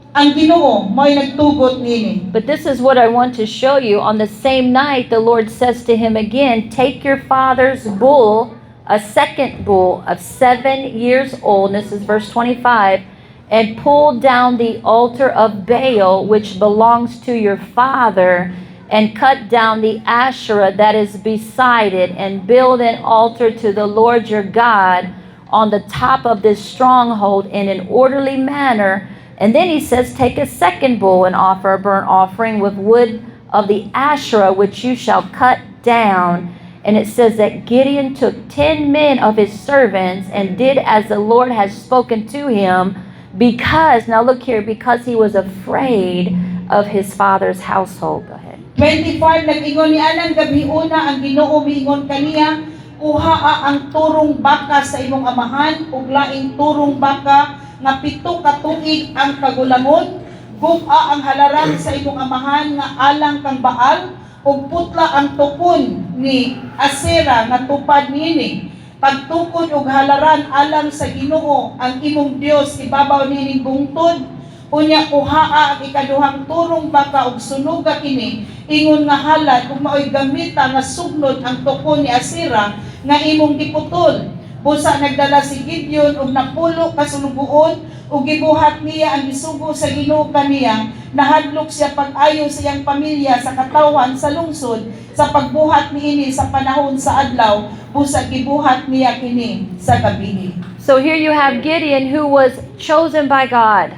[SPEAKER 1] ang Ginoo mo'y nagtugot nini.
[SPEAKER 2] But this is what I want to show you. On the same night, the Lord says to him again, "Take your father's bull, a second bull of 7 years old," and this is verse 25, "and pull down the altar of Baal, which belongs to your father, and cut down the Asherah that is beside it, and build an altar to the Lord your God on the top of this stronghold in an orderly manner." And then he says, "Take a second bull and offer a burnt offering with wood of the Asherah, which you shall cut down." And it says that Gideon took 10 men of his servants and did as the Lord has spoken to him, because, now look here, because he was afraid of his father's household. Go ahead.
[SPEAKER 1] 25 nag-ingon ni anang gabi una ang Ginoo miingon kaniya, "Kuhaa ang turong baka sa imong amahan ug laing turong baka nga 7 ka tuig ang kagulangon, gug-a ang halaran sa imong amahan nga alang kang Baal, ug putla ang tukon ni Asera nga tupad niini. Pagtukod ug halaran alang sa Ginoo ang imong Dios ibabaw niining bungtod. Unya kuhaa ang ikaduhang turong baka ug sunuga kini, ingon nga halad ug maoy gamita nga sugnod ang tukon ni Asera nga imong giputol." Busa nagdala si Gideon og napulo ka sulugoon ug gibuhat niya ang gisugo sa Ginoo kaniya. Nahadlok siya pag-ayo sa iyang pamilya sa katawan sa lungsod sa pagbuhat niini sa panahon sa adlaw, busa gibuhat niya kini sa gabi.
[SPEAKER 2] So here you have Gideon, who was chosen by God.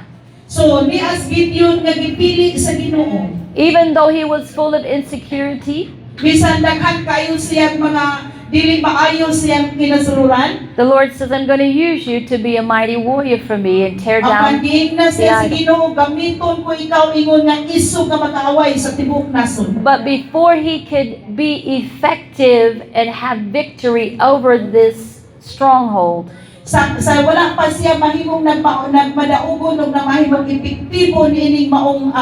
[SPEAKER 1] So nias Gideon nga gipili sa Ginoo.
[SPEAKER 2] Even though he was full of insecurity,
[SPEAKER 1] Bisan daghan kayo siyang mga dili maayo siyang kinasururan,
[SPEAKER 2] the Lord says, I'm going to use you to be a mighty warrior for me and tear
[SPEAKER 1] ang
[SPEAKER 2] down.
[SPEAKER 1] pagdiigna siya sa
[SPEAKER 2] Yeah.
[SPEAKER 1] Ginoo, gamiton ko ikaw ingon nga isog nga makaaway sa tibuok nasod.
[SPEAKER 2] But before he could be effective and have victory over this stronghold,
[SPEAKER 1] Sa wala pa siya mahimong nagmadaugon o na mahimong epektibo niining maong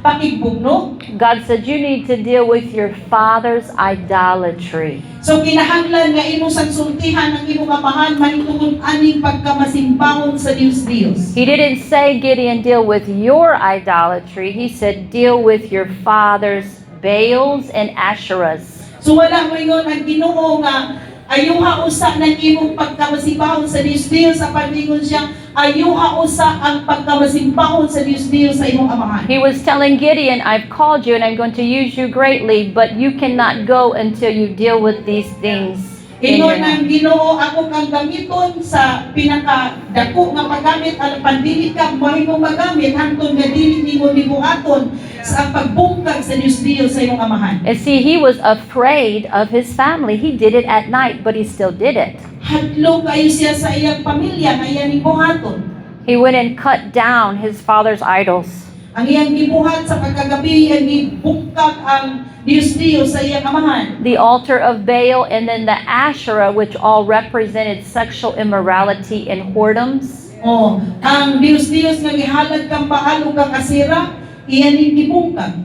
[SPEAKER 1] pakigbugno.
[SPEAKER 2] God said, you need to deal with your father's idolatry.
[SPEAKER 1] So kinahanglan nga imo sang sultihan ang imong amahan mahitungod aning pagkamasimbahon sa Dios.
[SPEAKER 2] He didn't say, Gideon, deal with your idolatry. He said, deal with your father's Baals and Asherahs.
[SPEAKER 1] So wala mo ingon ang Ginoo nga ayuha usa ng imong pagkamasimbahon sa Dios sa paningon siya ayuha usa ang pagkamasimbahon sa Dios sa imong amahan.
[SPEAKER 2] He was telling Gideon, I've called you and I'm going to use you greatly, but you cannot go until you deal with these things in your
[SPEAKER 1] Ingon
[SPEAKER 2] life.
[SPEAKER 1] ang Ginoo ako kang gamiton sa pinakadako nga paggamit alang pandili ka mahimong magamit hangtod nga dili nimo nibuhaton sa pagbungkag sa Dios sa imong amahan.
[SPEAKER 2] And see, he was afraid of his family. He did it at night, but he still did it.
[SPEAKER 1] Hadlok kayo siya sa iyang pamilya nga iyang nibuhaton.
[SPEAKER 2] He went and cut down his father's idols.
[SPEAKER 1] Ang iyang gibuhat sa pagkagabi iyang gibungkag ang Dios sa iyang amahan.
[SPEAKER 2] The altar of Baal and then the Asherah, which all represented sexual immorality and whoredoms.
[SPEAKER 1] Oh, ang Dios nga gihalad kang Baal ug kang Asera, iyan ning gibungkag.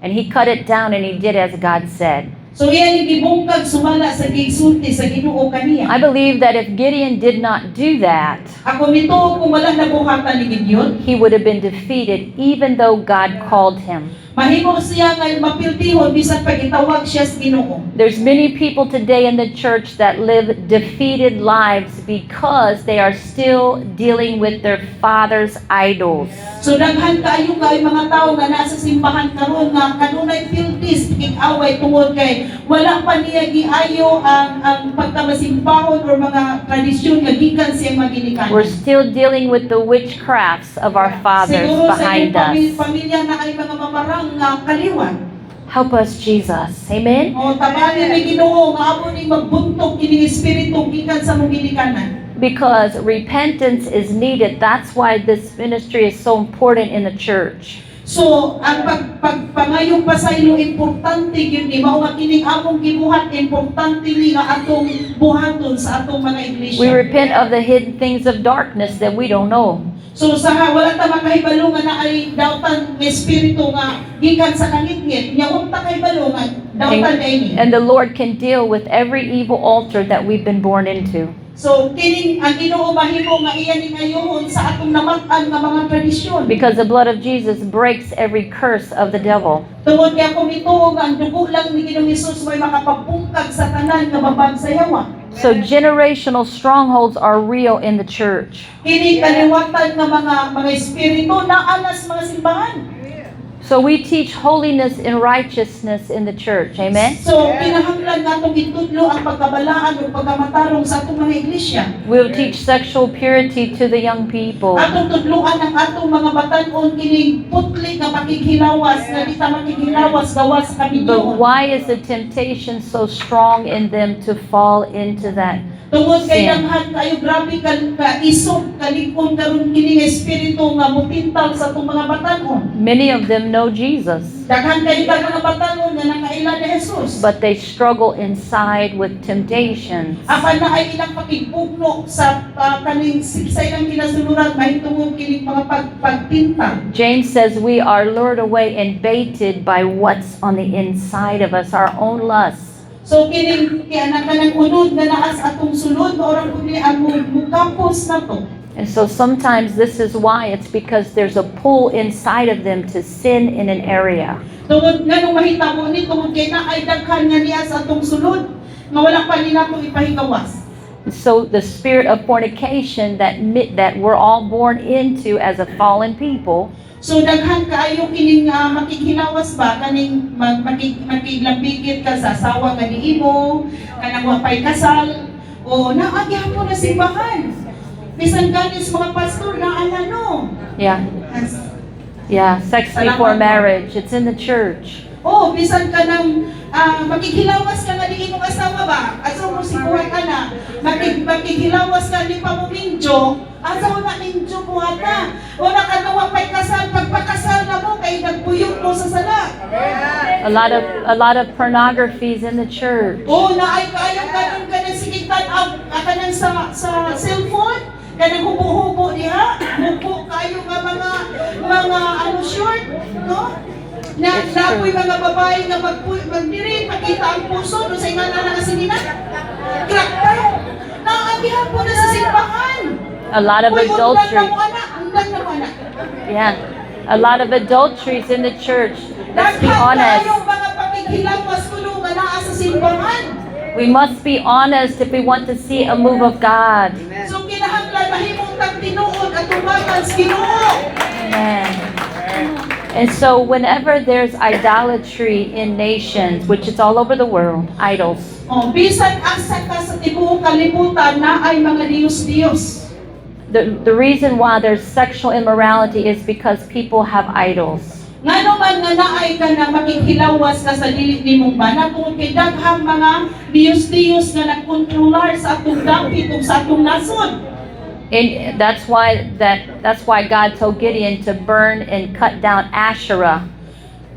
[SPEAKER 2] And he cut it down and he did as God said.
[SPEAKER 1] So iyan ning gibungkag sumala sa gisulti sa Ginoo kaniya.
[SPEAKER 2] I believe that if Gideon did not do that,
[SPEAKER 1] Ako nito kung wala nabuhatan ni Gideon,
[SPEAKER 2] he would have been defeated even though God called him.
[SPEAKER 1] mahimo siya nga mapiltihon bisan pag itawag siya sa Ginoo.
[SPEAKER 2] There's many people today in the church that live defeated lives because they are still dealing with their father's idols.
[SPEAKER 1] So daghan kaayo kay mga tawo nga nasa simbahan karon nga kanunay piltis away tungod kay wala pa niya giayo ang pagkamasimbahon or mga tradisyon nga gikan siya maginikana.
[SPEAKER 2] We're still dealing with the witchcrafts of our fathers
[SPEAKER 1] Siguro sa
[SPEAKER 2] behind
[SPEAKER 1] iyong
[SPEAKER 2] us.
[SPEAKER 1] pamilya na ay mga mamarang nga kaliwat.
[SPEAKER 2] Help us, Jesus. Amen?
[SPEAKER 1] O tabani ni Ginoo nga amo ni magbuntog kini espiritu gikan sa mong ginikanan.
[SPEAKER 2] Because repentance is needed. That's why this ministry is so important in the church.
[SPEAKER 1] So ang pagpangayong pasaylo importante gyud ni mao nga kining among gibuhat importante ni nga atong buhaton sa atong mga iglesia.
[SPEAKER 2] We repent of the hidden things of darkness that we don't know.
[SPEAKER 1] So sa wala ta makahibalo nga na ay dawtan nga espiritu nga gikan sa kangitngit nya wa ta kahibalo nga dawtan kay ni.
[SPEAKER 2] And the Lord can deal with every evil altar that we've been born into.
[SPEAKER 1] So kining ang Ginoo mahimo nga iya ning ayohon sa atong namatan nga mga tradisyon.
[SPEAKER 2] Because the blood of Jesus breaks every curse of the devil.
[SPEAKER 1] Tungod kay ako mituo nga ang dugo lang ni Ginoong Hesus may makapabungkag sa tanan nga babag sa yawa.
[SPEAKER 2] So generational strongholds are real in the church.
[SPEAKER 1] Kini kaliwatan nga mga espiritu naa na sa mga simbahan.
[SPEAKER 2] So we teach holiness and righteousness in the church. Amen?
[SPEAKER 1] So kinahanglan natong itudlo ang pagkabalaan ug pagkamatarong sa atong mga iglesia.
[SPEAKER 2] We'll teach sexual purity to the young people.
[SPEAKER 1] Atong tudloan ang atong mga batan-on kining putli nga pakighilawas nga di ta makighilawas gawas sa
[SPEAKER 2] But
[SPEAKER 1] kabidyoon.
[SPEAKER 2] why is the temptation so strong in them to fall into that?
[SPEAKER 1] Tungod kay
[SPEAKER 2] Sin.
[SPEAKER 1] daghan kayo grabe ka isog kalikon karon kining espiritu nga mutintal sa atong mga batan-on.
[SPEAKER 2] Many of them know Jesus,
[SPEAKER 1] Daghan kayo ba mga batan-on nga nakaila ni Jesus.
[SPEAKER 2] but they struggle inside with temptations.
[SPEAKER 1] Apan na ay ilang pakigpugno sa kaning sa ilang kinasuluran mahitungod kining mga pagpinta.
[SPEAKER 2] James says we are lured away and baited by what's on the inside of us, our own lusts.
[SPEAKER 1] So kining kaya kanang unod nga naa sa atong sulod maura pud ni ang mukapos na to.
[SPEAKER 2] And so sometimes this is why it's because there's a pull inside of them to sin in an area.
[SPEAKER 1] Tungod nga nung mahitabo ni tungod kay na ay daghan nga niya sa atong sulod nga wala pa ni nato ipahigawas.
[SPEAKER 2] So the spirit of fornication that we're all born into as a fallen people,
[SPEAKER 1] So daghan kaayo kining makikhilawas ba kaning makiglambigit ka sa asawa nga niimo, kanang wapay kasal o naagyapon na simbahan. Bisan ganis mga pastor na ano.
[SPEAKER 2] Yeah. Yeah, sex before marriage. It's in the church.
[SPEAKER 1] Oh, bisan ka nang makikhilawas ka nga ni imong asawa ba? Asaw mo si buhay ka na. Makikhilawas ka ni pamumindyo. Asaw na mindyo buhata. O nakanawa pa'y kasal. Pagpakasal na mo, kay nagbuyog mo sa sala.
[SPEAKER 2] A lot of pornography is in the church.
[SPEAKER 1] Oh, naay kaayo kanon ka ng sigitan kanan sa cellphone. Kanang hubo-hubo niya. Hubo kayo nga mga short, no? Napoy mga babae nga magdiri, pakita ang puso, no sa ingana na kasinina. Krakta. Naagihan po na sa simbahan.
[SPEAKER 2] A lot of adultery.
[SPEAKER 1] Undan na mo anak.
[SPEAKER 2] Yeah. A lot of adulteries in the church. Let's be honest.
[SPEAKER 1] Yung mga pakikhilawas kuno nga naa sa simbahan.
[SPEAKER 2] We must be honest if we want to see a move of God.
[SPEAKER 1] So kinahanglan mahimong tagtinuod at tumagan sa Ginoo.
[SPEAKER 2] Amen. And so whenever there's idolatry in nations, which is all over the world, idols,
[SPEAKER 1] Oh, bisan asa ka sa tibuok kalibutan na ay mga Diyos-Diyos.
[SPEAKER 2] the reason why there's sexual immorality is because people have idols.
[SPEAKER 1] Nga naman nga naay ka na makikhilawas ka sa dili nimong bana tungod kay daghang mga Diyos-Diyos nga nagkontrolar sa atong dapit ug sa atong nasod.
[SPEAKER 2] And that's why God told Gideon to burn and cut down Asherah.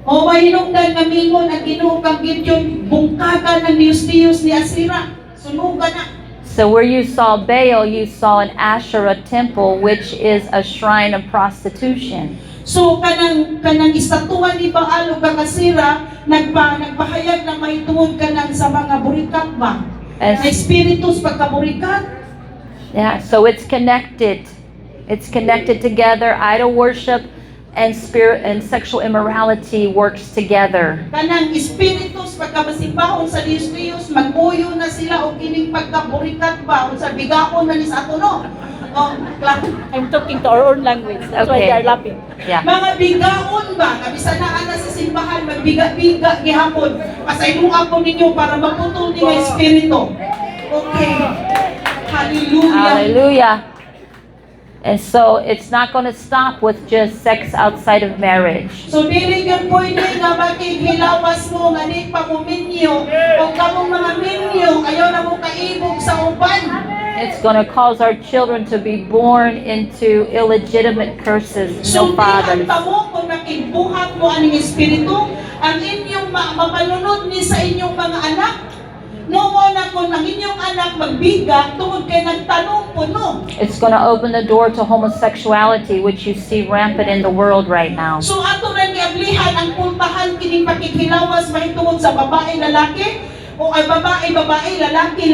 [SPEAKER 1] O mahinungdan nga mingon ang Ginoo kang Gideon bungkagan ng Diyos-Diyos ni Asira. Sunugan na.
[SPEAKER 2] So where you saw Baal, you saw an Asherah temple, which is a shrine of prostitution.
[SPEAKER 1] So kanang istatuan ni Baal ug kang Asira nagpahayag na mahitungod kanang sa mga burikat ba?
[SPEAKER 2] As-
[SPEAKER 1] Sa espiritus pagkaburikat.
[SPEAKER 2] Yeah, so it's connected. It's connected together. Idol worship and sexual immorality works together.
[SPEAKER 1] Kanang espiritus pagkabasimbahon sa Diyos mag-uyo na sila o kining pagkaburikat ba o sa bigaon na ni sa ato no.
[SPEAKER 3] I'm talking to our own language. That's why
[SPEAKER 2] Okay.
[SPEAKER 3] they are laughing.
[SPEAKER 2] Yeah.
[SPEAKER 1] Mga bigaon ba kabisanaan na sa simbahan magbiga-biga gihapon. Pasayloan ko ninyo para maputol ni nga espiritu. Okay. Hallelujah.
[SPEAKER 2] Hallelujah. And so it's not going to stop with just sex outside of marriage.
[SPEAKER 1] So dili gyud pwede nga makikhilawas mo nga di pa mo minyo o kamong mga minyo ayaw na mo kaibog sa uban.
[SPEAKER 2] It's going to cause our children to be born into illegitimate curses, no
[SPEAKER 1] Sumbihan
[SPEAKER 2] fathers.
[SPEAKER 1] ta mo kung nakibuhat mo aning espiritu ang inyong mapanunod ni sa inyong mga anak. No mo na kung ang inyong anak magbiga tungod kay nagtanong po no.
[SPEAKER 2] It's going to open the door to homosexuality, which you see rampant in the world right now.
[SPEAKER 1] So ato rin giablihan ang puntahan kining pakikhilawas mahitungod sa babae lalaki o ay babae lalaki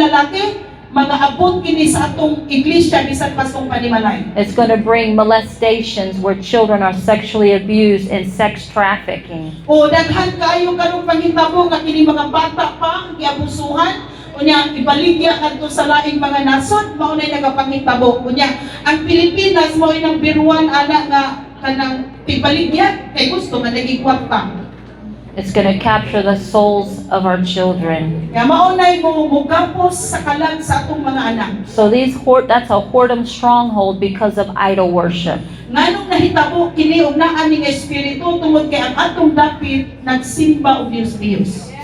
[SPEAKER 1] mga abot kini sa atong iglesia bisan pasong panimalay.
[SPEAKER 2] It's going to bring molestations where children are sexually abused and sex trafficking.
[SPEAKER 1] O daghan kaayo karong panghitabo nga kini mga bata pa ang giabusuhan unya ibaligya kadto sa laing mga nasod mao nay nagapanghitabo unya ang Pilipinas mao nang biruan ana nga kanang ibaligya kay gusto nga naging kwarta.
[SPEAKER 2] It's going to capture the souls of our children.
[SPEAKER 1] Nga mao nay mugapos sa kalag sa atong mga anak.
[SPEAKER 2] So that's a whoredom stronghold because of idol worship.
[SPEAKER 1] Nganong nahitabo kini og naa ning espiritu tungod kay ang atong dapit nagsimba og Dios.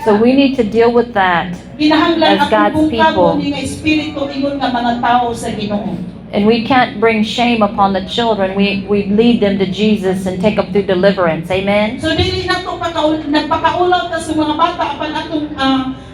[SPEAKER 2] So we need to deal with that.
[SPEAKER 1] Kinahanglan
[SPEAKER 2] As God's
[SPEAKER 1] atong
[SPEAKER 2] people.
[SPEAKER 1] bungkagon ning espiritu ingon nga mga tao sa Ginoo.
[SPEAKER 2] And we can't bring shame upon the children. We lead them to Jesus and take them through deliverance. Amen?
[SPEAKER 1] So dili nato nagpakaulaw ta sa mga bata apan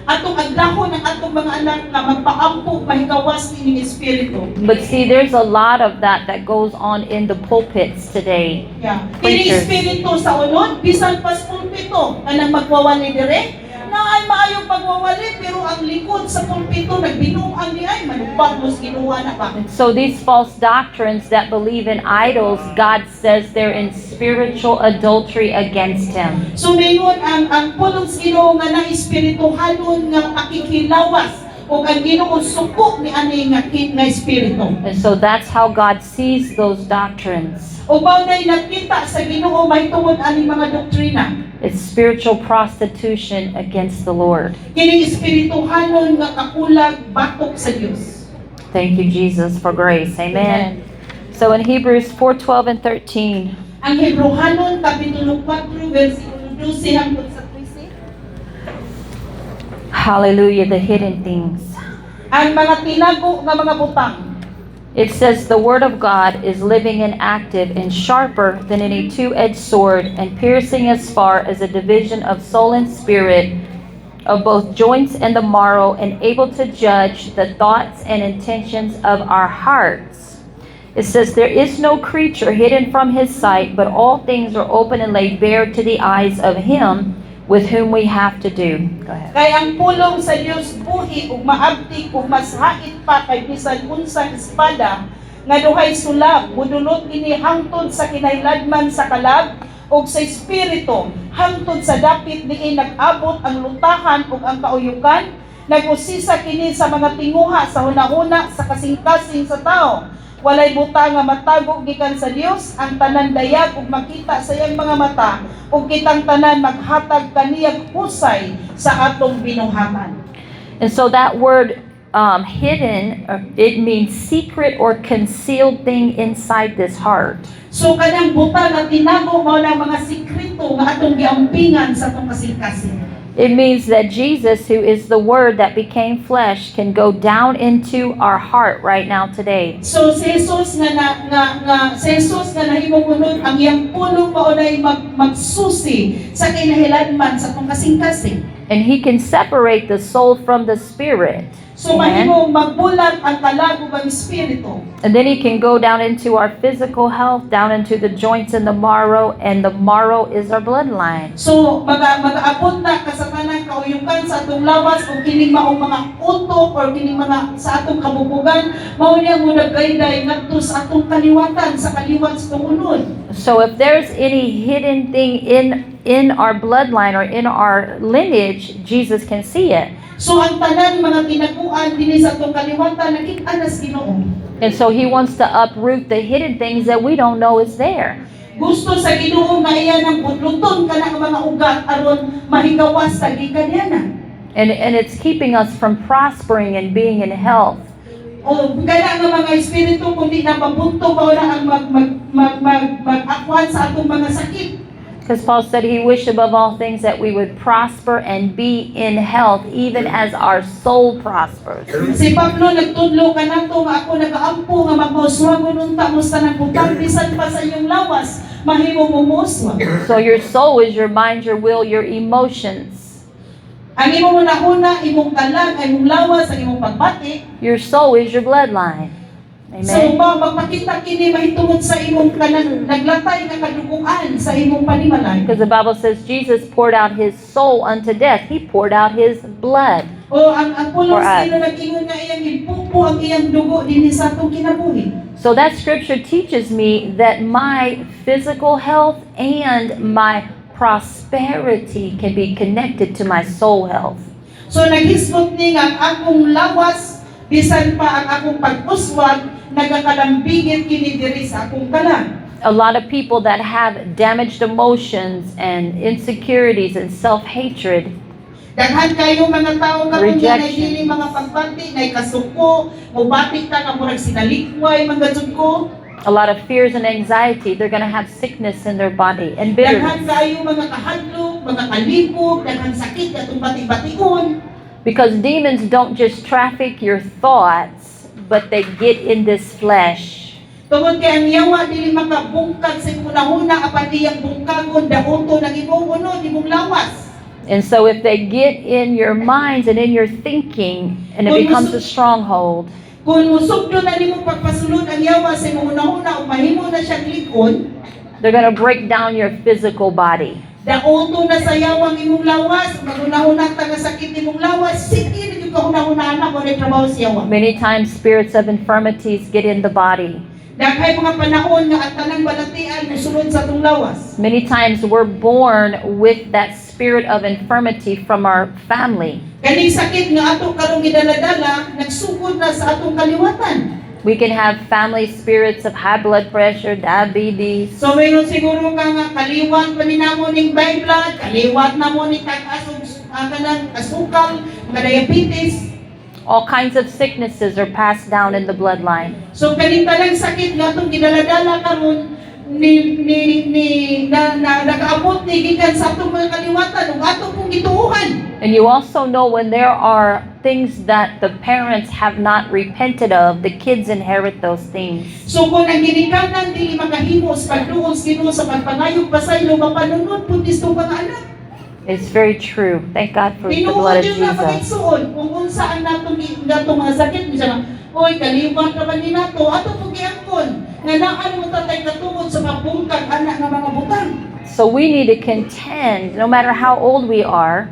[SPEAKER 1] atong agdahon ang atong mga anak nga magpaampo mahigawas ning espiritu.
[SPEAKER 2] But see, there's a lot of that goes on in the pulpits today.
[SPEAKER 1] Yeah. Kini
[SPEAKER 2] Preachers.
[SPEAKER 1] espiritu sa unod bisan pas pulpito kanang magwawali dire na ay maayong pagwawali pero ang likod sa pulpito nagbinuang ni ay manubag mos ginuwa na ba.
[SPEAKER 2] And so these false doctrines that believe in idols, God says they're in spiritual adultery against Him.
[SPEAKER 1] So ngayon ang pulong Ginoo nga na espirituhanon nga pakikhilawas ug ang Ginoo suko ni ani nga nga espiritu.
[SPEAKER 2] And so that's how God sees those doctrines.
[SPEAKER 1] Ug mao nay nakita sa Ginoo mahitungod ani mga doktrina.
[SPEAKER 2] It's spiritual prostitution against the Lord.
[SPEAKER 1] Kining espirituhanon nga kakulag batok sa Dios.
[SPEAKER 2] Thank you, Jesus, for grace. Amen. So in Hebrews 4:12 and 13,
[SPEAKER 1] Ang Hebrehanon kapitulo 4 bersikulo 12 hangtod sa 13.
[SPEAKER 2] hallelujah, the hidden things.
[SPEAKER 1] Ang mga tinago nga mga butang.
[SPEAKER 2] It says, the word of God is living and active and sharper than any two-edged sword and piercing as far as a division of soul and spirit, of both joints and the marrow, and able to judge the thoughts and intentions of our hearts. It says, there is no creature hidden from his sight, but all things are open and laid bare to the eyes of him with whom we have to do. Go ahead.
[SPEAKER 1] Kay ang pulong sa Dios buhi ug maabtik ug mas hait pa kay bisan unsang espada nga duhay sulab mudulot ini hangtod sa kinahilagman sa kalab ug sa espiritu hangtod sa dapit diin nag-abot ang lutahan ug ang kauyukan nag-usisa kini sa mga tinguha sa hunahuna sa kasing-kasing sa tao. Walay buta nga matago gikan sa Dios, ang tanan dayag ug makita sa iyang mga mata, ug kitang tanan maghatag kaniyang husay sa atong binuhatan.
[SPEAKER 2] And so that word hidden, it means secret or concealed thing inside this heart.
[SPEAKER 1] So kanang buta nga tinago mao na mga sikreto nga atong giampingan sa atong kasing-kasing.
[SPEAKER 2] It means that Jesus, who is the Word that became flesh, can go down into our heart right now today.
[SPEAKER 1] So si Jesus si Jesus nga nahimong unod ang iyang pulong mao nay magsusi sa kinahilagman sa atong kasing-kasing.
[SPEAKER 2] And He can separate the soul from the spirit.
[SPEAKER 1] So
[SPEAKER 2] Amen.
[SPEAKER 1] mahimong magbulag ang kalag ug ang espiritu.
[SPEAKER 2] And then He can go down into our physical health, down into the joints and the marrow, and the marrow is our bloodline.
[SPEAKER 1] So mag-aabot na kasatanan kauyukan sa atong lawas o kining maong mga utok or kining mga sa atong kabubugan mao niya mo nagayday ngadto sa atong kaliwatan sa kaliwat sa tunod.
[SPEAKER 2] So if there's any hidden thing in our bloodline or in our lineage, Jesus can see it.
[SPEAKER 1] So ang tanan mga tinaguan dinhi sa atong kaliwatan nakita na sa Ginoo.
[SPEAKER 2] And so He wants to uproot the hidden things that we don't know is there.
[SPEAKER 1] Gusto sa Ginoo nga iya nang budluton kana nga mga ugat aron mahigawas sa gikan niya na.
[SPEAKER 2] And it's keeping us from prospering and being in health.
[SPEAKER 1] O kana nga mga espiritu kung di na mabunto mao na ang mag-akwan sa atong mga sakit.
[SPEAKER 2] Because Paul said He wished above all things that we would prosper and be in health, even as our soul prospers.
[SPEAKER 1] Si Pablo nagtudlo kanato nga ako nagaampo nga magmauswagon unta mo sa nang butang bisan pa sa inyong lawas mahimo mo muuswag.
[SPEAKER 2] So your soul is your mind, your will, your emotions.
[SPEAKER 1] Ang imong unahuna imong kalag ay imong lawas ang imong pagbati.
[SPEAKER 2] Your soul is your bloodline.
[SPEAKER 1] So
[SPEAKER 2] Amen.
[SPEAKER 1] magpakita kini mahitungod sa imong kanang naglatay nga kaduguan sa imong panimalay.
[SPEAKER 2] Because the Bible says Jesus poured out His soul unto death. He poured out His blood.
[SPEAKER 1] O ang pulong
[SPEAKER 2] For us.
[SPEAKER 1] sino nag-ingon nga iyang ipupo ang iyang dugo dinhi sa atong kinabuhi.
[SPEAKER 2] So that scripture teaches me that my physical health and my prosperity can be connected to my soul health.
[SPEAKER 1] So naghisgot ni nga ang akong lawas bisan pa ang akong pag-uswag nagakalambigit kini diri sa akong kalag.
[SPEAKER 2] A lot of people that have damaged emotions and insecurities and self-hatred,
[SPEAKER 1] Daghan kayo mga tao karon nga
[SPEAKER 2] Rejection.
[SPEAKER 1] dili mga pagbati nay kasuko, mubatik ta nga murag sinalikway manggajud ko.
[SPEAKER 2] a lot of fears and anxiety, they're going to have sickness in their body and
[SPEAKER 1] Daghan
[SPEAKER 2] bitterness.
[SPEAKER 1] kayo mga kahadlok, mga kalibog, daghan sakit atong bati-bation.
[SPEAKER 2] Because demons don't just traffic your thoughts, but they get in this flesh.
[SPEAKER 1] Tungod kay ang yawa dili makabungkag sa imong nahuna apan iyang bungkagon daoto ng imong unod imong lawas.
[SPEAKER 2] And so if they get in your minds and in your thinking, and it becomes a stronghold,
[SPEAKER 1] Kung musugdo na nimo pagpasulod ang yawa sa imong una-una ug mahimo na siyang likod,
[SPEAKER 2] they're going to break down your physical body.
[SPEAKER 1] daoto na sa yawa ang imong lawas, maguna-una taga sakit imong lawas, sige na gyud ka una-una na mo trabaho sa yawa.
[SPEAKER 2] Many times spirits of infirmities get in the body.
[SPEAKER 1] Daghay mga panahon nga ang tanang balatian mosulod sa atong lawas.
[SPEAKER 2] Many times we're born with that spirit of infirmity from our family.
[SPEAKER 1] Kaning sakit nga ato karong gidaladala nagsugod na sa atong kaliwatan.
[SPEAKER 2] We can have family spirits of high blood pressure, diabetes,
[SPEAKER 1] So mayroon siguro ka nga kaliwat pa ni namo ning high blood, kaliwat namo ni tag-as og kanang asukal, mga diabetes.
[SPEAKER 2] all kinds of sicknesses are passed down in the bloodline.
[SPEAKER 1] So kaning talang sakit nga atong gidaladala karon nakaabot ni gikan sa atong mga kaliwatan ug atong pong gituuhan.
[SPEAKER 2] And you also know when there are things that the parents have not repented of, the kids inherit those things.
[SPEAKER 1] So kung ang ginikanan dili makahimo sa pagduol sa Ginoo sa pagpangayog pasaylo mapanunod pud isto mga anak.
[SPEAKER 2] It's very true. Thank God for the blood
[SPEAKER 1] Tinuod
[SPEAKER 2] of
[SPEAKER 1] yung na
[SPEAKER 2] Jesus.
[SPEAKER 1] pagigsuon kung unsa ang natong mga sakit mo siya. Oy kaliwat ra ba ni nato ato pud giangkon nga naan mo tatay katungod sa mabungkag anak nga mga butang.
[SPEAKER 2] So we need to contend, no matter how old we are,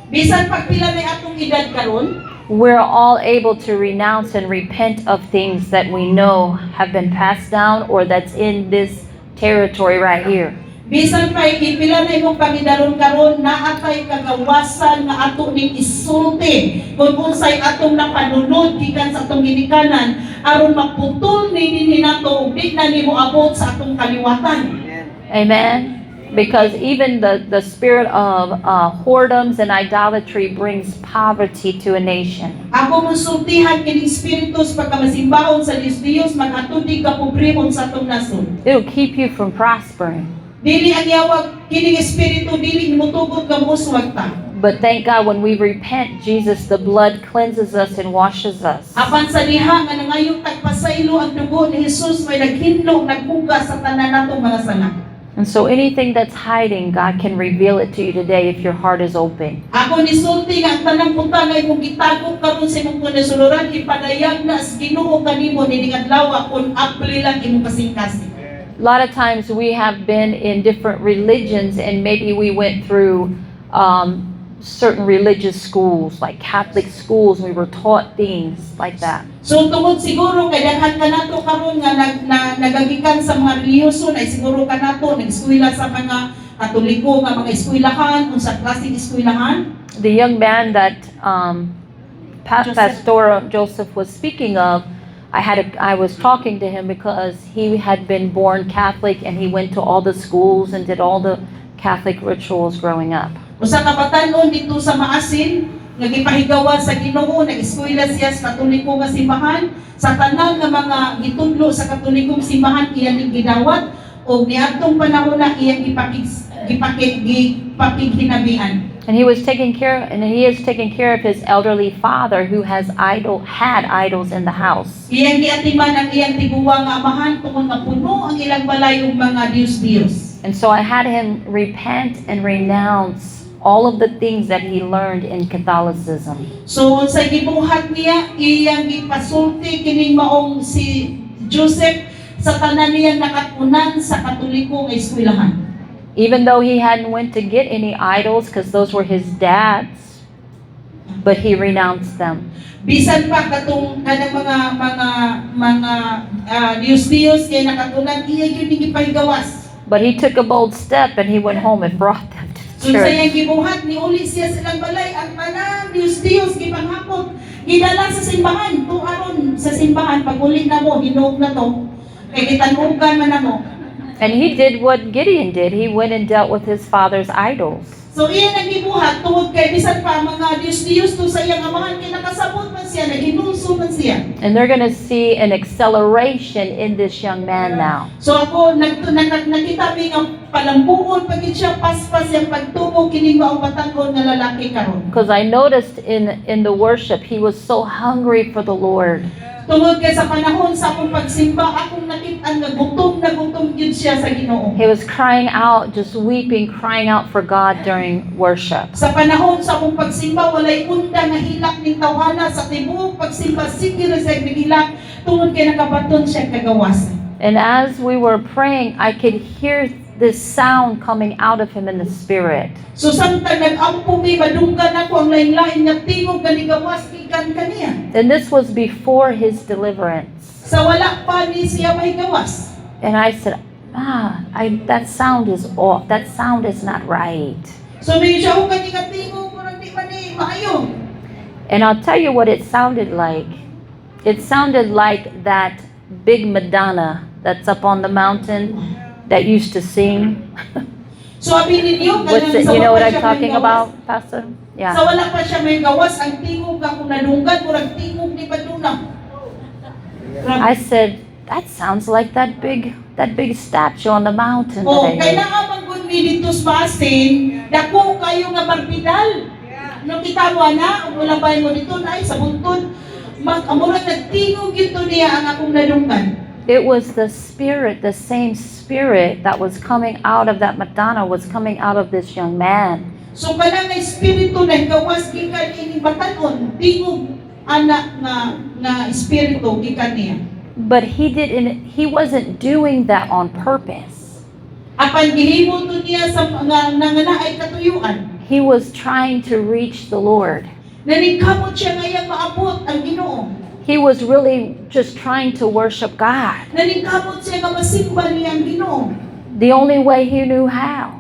[SPEAKER 1] Bisan pagpila may atong edad karon,
[SPEAKER 2] we're all able to renounce and repent of things that we know have been passed down or that's in this territory right here.
[SPEAKER 1] bisan pa ipila na imong pangidalon karon naatay kagawasan nga ato ning isulti kung unsay atong napanunod gikan sa atong ginikanan aron maputol ni dinhi nato ug di na nimo abot sa atong kaliwatan.
[SPEAKER 2] Amen. Because even the spirit of whoredoms and idolatry brings poverty to a nation.
[SPEAKER 1] Ako musultihan kining espiritu sa pagkamasimbahon sa Dios magatudi ka pobrimon sa atong nasod.
[SPEAKER 2] It'll keep you from prospering.
[SPEAKER 1] Dili ang yawag kining espiritu dili nimutugod ka muswag ta.
[SPEAKER 2] But thank God when we repent, Jesus, the blood cleanses us and washes us.
[SPEAKER 1] Apan sa diha nga nangayong tagpasaylo ang dugo ni Jesus may naghinlo naghugas sa tanan natong mga sala.
[SPEAKER 2] And so anything that's hiding, God can reveal it to you today if your heart is open.
[SPEAKER 1] Ako ni sulti nga ang tanang punta nga imong gitago karon sa imong kunasuluran ipadayag na sa Ginoo kanimo nining adlaw kun apli lang imong kasing-kasing.
[SPEAKER 2] A lot of times we have been in different religions and maybe we went through certain religious schools, like Catholic schools, we were taught things like that.
[SPEAKER 1] So tungod siguro kay daghan kanato karon nga nagagikan sa mga relihiyoso ay siguro kanato nag-eskwela sa mga Katoliko nga mga eskwelahan unsa klaseng eskwelahan.
[SPEAKER 2] The young man that Pastor Joseph was speaking of, I was talking to him because he had been born Catholic and he went to all the schools and did all the Catholic rituals growing up.
[SPEAKER 1] Usa ka batan-on dito sa Maasin nga gipahigawan sa Ginoo nag-eskwela siya sa Katoliko nga simbahan sa tanan nga mga gitudlo sa Katolikong simbahan iyang gidawat og niadtong panahon na iyang gipakighinabian.
[SPEAKER 2] And he is taking care of his elderly father who had idols in the house.
[SPEAKER 1] Iyang giatiman ang iyang tiguwa nga amahan tungod nga puno ang ilang balay ug mga Dios.
[SPEAKER 2] And so I had him repent and renounce all of the things that he learned in Catholicism.
[SPEAKER 1] So sa gibuhat niya iyang gipasulti kining maong si Joseph sa tanan niyang nakatunan sa Katoliko nga eskwelahan.
[SPEAKER 2] Even though he hadn't went to get any idols because those were his dad's, but he renounced them.
[SPEAKER 1] Bisan pa katong kanang mga Dios kay nakatunan iya gyud ni gipahigawas.
[SPEAKER 2] But he took a bold step and he went home and brought them to the
[SPEAKER 1] So sa
[SPEAKER 2] church.
[SPEAKER 1] iyang gibuhat ni uli siya silang balay ang tanang Dios gipanghapot gidala sa simbahan to aron sa simbahan pag uli na mo hinuog na to kay gitanugan man namo.
[SPEAKER 2] And he did what Gideon did. He went and dealt with his father's idols.
[SPEAKER 1] So iya naggibuhat tungod kay bisan pa mga Dios to sa iyang amahan kay nakasabot man siya naginulso man siya.
[SPEAKER 2] And they're going to see an acceleration in this young man now.
[SPEAKER 1] So ako nakita mi nga palambuon pagid siya paspas yang pagtubo kining maong batanggon nga lalaki karon.
[SPEAKER 2] Because I noticed in the worship, he was so hungry for the Lord.
[SPEAKER 1] Tungod kay sa panahon sa akong pagsimba akong nakita nga gutom gyud siya sa Ginoo.
[SPEAKER 2] He was crying out, just weeping, crying out for God during worship.
[SPEAKER 1] Sa panahon sa akong pagsimba walay unda nga hilak ning tawhana sa tibuok pagsimba sige ra sa hilak tungod kay nakabaton siya kagawas.
[SPEAKER 2] And as we were praying, I could hear this sound coming out of him in the spirit.
[SPEAKER 1] So samtang nag-ampo mi madunggan ako ang lain-lain nga tingog nga nigawas gikan kaniya.
[SPEAKER 2] And this was before his deliverance.
[SPEAKER 1] Sa wala pa ni siya mahigawas.
[SPEAKER 2] And I said, that sound is off. That sound is not right.
[SPEAKER 1] So may siya kung kanikatingo mo nang di man ni maayo.
[SPEAKER 2] And I'll tell you what it sounded like. It sounded like that big Madonna that's up on the mountain that used to sing.
[SPEAKER 1] So abi ninyo
[SPEAKER 2] What's it,
[SPEAKER 1] sa
[SPEAKER 2] you know
[SPEAKER 1] wala
[SPEAKER 2] what I'm
[SPEAKER 1] siya
[SPEAKER 2] talking
[SPEAKER 1] mahigawas.
[SPEAKER 2] about, Pastor?
[SPEAKER 1] Sa
[SPEAKER 2] Yeah.
[SPEAKER 1] wala pa siya may gawas, ang tingog ako nadunggan, murag tingog ni Baduna.
[SPEAKER 2] I said, that sounds like that big statue on the mountain that
[SPEAKER 1] Oh,
[SPEAKER 2] I heard.
[SPEAKER 1] kailangan manggod mi dito sa basin, dako kayo nga barbidal. No kita mo na, wala pa mo dito na sa buntod. Amura nagtingog yun niya ang akong nadunggan.
[SPEAKER 2] It was the spirit, the same spirit that was coming out of that Madonna was coming out of this young man.
[SPEAKER 1] So kanang espiritu na gawas gikan ini batanon, tingog anak nga espiritu gikan niya.
[SPEAKER 2] But he wasn't doing that on purpose.
[SPEAKER 1] Apan gihimo to niya sa nanganaay katuyuan.
[SPEAKER 2] He was trying to reach the Lord.
[SPEAKER 1] Naningkamot siya ngayang maabot ang Ginoo.
[SPEAKER 2] He was really just trying to worship God.
[SPEAKER 1] Naningkamot siya nga masimba niya ang Ginoo.
[SPEAKER 2] The only way he knew how.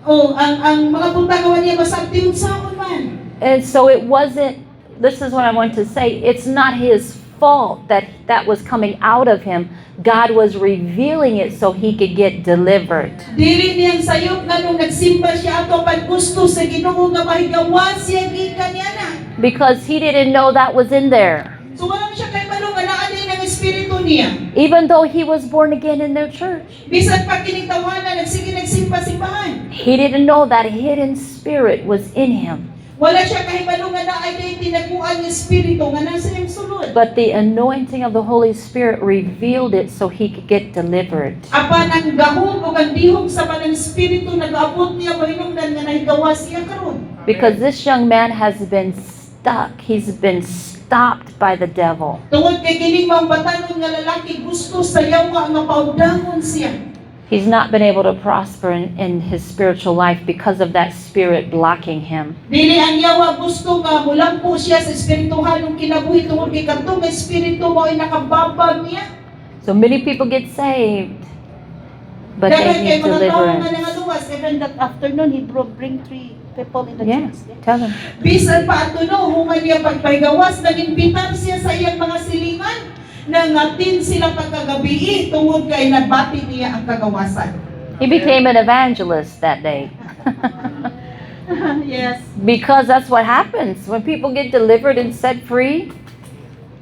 [SPEAKER 1] O ang mga putagawan niya masabti unsaon man.
[SPEAKER 2] And so it wasn't, this is what I want to say, it's not his fault that was coming out of him. God was revealing it so he could get delivered.
[SPEAKER 1] Dili niyang sayop nga nung nagsimba siya ato pag gusto sa Ginoo nga mahigawas siya gikan niya na.
[SPEAKER 2] Because he didn't know that was in there.
[SPEAKER 1] So wala siya kay malung nga naa din ang espiritu niya.
[SPEAKER 2] Even though he was born again in their church.
[SPEAKER 1] Bisan pa kinitawanan nagsimba-simbahan.
[SPEAKER 2] He didn't know that hidden spirit was in him.
[SPEAKER 1] Wala siya kahibalo nga naay day tinaguan ng espiritu nga nasa iyang sulod.
[SPEAKER 2] But the anointing of the Holy Spirit revealed it so he could get delivered.
[SPEAKER 1] Apan ang gahom o ang dihog sa manang espiritu nag-abot niya mahinungdan nga nahigawas siya karon.
[SPEAKER 2] Because this young man has been stuck. He's been stopped by the devil.
[SPEAKER 1] Tungod kay kining mga batanon nga lalaki gusto sayaw nga paundangon siya.
[SPEAKER 2] He's not been able to prosper in his spiritual life because of that spirit blocking him.
[SPEAKER 1] Dili ang yawa gusto nga mulampo siya sa espirituhanong kinabuhi tungod kay kadto nga espiritu mo ay nakababag niya.
[SPEAKER 2] So many people get saved, but they
[SPEAKER 1] Daghang kay
[SPEAKER 2] need
[SPEAKER 1] mga tao nga
[SPEAKER 2] deliverance.
[SPEAKER 1] nangaluwas.
[SPEAKER 3] Even that afternoon, he bring 3 people in the
[SPEAKER 2] Yes,
[SPEAKER 3] church.
[SPEAKER 2] tell them.
[SPEAKER 1] Bisan pa ato no, human niya pagpaygawas, nag-imbitar siya sa iyang mga silingan. Nangatin sila pagkagabi tungod kay nabati niya ang kagawasan.
[SPEAKER 2] He became an evangelist that day.
[SPEAKER 1] Yes.
[SPEAKER 2] Because that's what happens. When people get delivered and set free,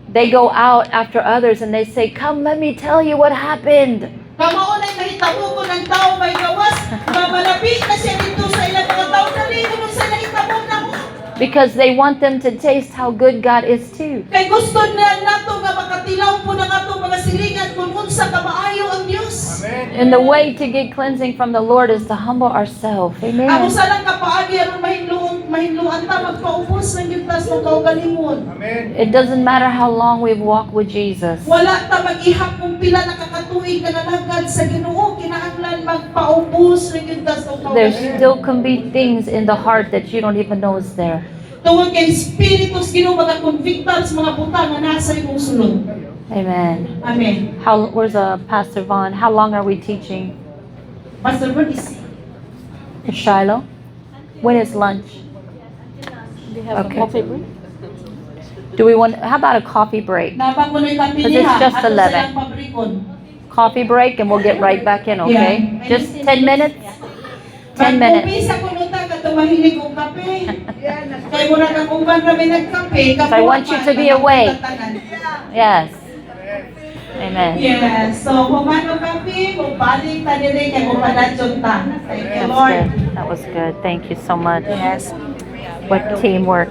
[SPEAKER 2] they go out after others and they say, "Come, let me tell you what happened."
[SPEAKER 1] Kamao na nahitabo ko ng tao may gawas, mamalapit na siya dito sa ilang mga tao na dito sa nahitabo na mo.
[SPEAKER 2] Because they want them to taste how good God is too.
[SPEAKER 1] Kay gusto na nato nga makatilaw po ng atong mga silingan kung unsa ka maayo ang Dios.
[SPEAKER 2] And the way to get cleansing from the Lord is to humble ourselves.
[SPEAKER 1] Ako
[SPEAKER 2] Amen.
[SPEAKER 1] sa lang kapaagi aron mahinluan ta magpaubos ng yutas ng kaugalingon.
[SPEAKER 2] It doesn't matter how long we've walked with Jesus.
[SPEAKER 1] Wala ta mag-ihap kung pila nakakatuig na nalagad sa Ginoo kinahanglan magpaubos ng yutas ng
[SPEAKER 2] There
[SPEAKER 1] kaugalingon.
[SPEAKER 2] still can be things in the heart that you don't even know is there.
[SPEAKER 1] Tungod kay Espiritus Ginoo mga convicted sa mga butang nga nasa imong sulod.
[SPEAKER 2] Amen.
[SPEAKER 1] Amen.
[SPEAKER 2] Where's Pastor Vaughn? How long are we teaching?
[SPEAKER 1] Pastor Bernice.
[SPEAKER 2] Shiloh? When is lunch?
[SPEAKER 3] They have
[SPEAKER 2] Okay.
[SPEAKER 3] a coffee break.
[SPEAKER 2] Do we want, how about a coffee break?
[SPEAKER 1] Napa ko na kape
[SPEAKER 2] Because
[SPEAKER 1] niya.
[SPEAKER 2] it's just
[SPEAKER 1] ato
[SPEAKER 2] 11.
[SPEAKER 1] silang pabrikon.
[SPEAKER 2] Coffee break and we'll get right back in, okay?
[SPEAKER 1] Yeah.
[SPEAKER 2] Just 10 minutes? 10 minutes.
[SPEAKER 1] Mag-umpisa ko nunta ka tumahilig og kape. Kay mura ka kung ba kami nagkape.
[SPEAKER 2] So I want you to be awake. Yes. Amen.
[SPEAKER 1] Yes. So, humano kape, balik ta dire kay mo padatyon ta. Thank you,
[SPEAKER 2] That's
[SPEAKER 1] Lord.
[SPEAKER 2] good. That was good. Thank you so much.
[SPEAKER 1] Yes.
[SPEAKER 2] What teamwork.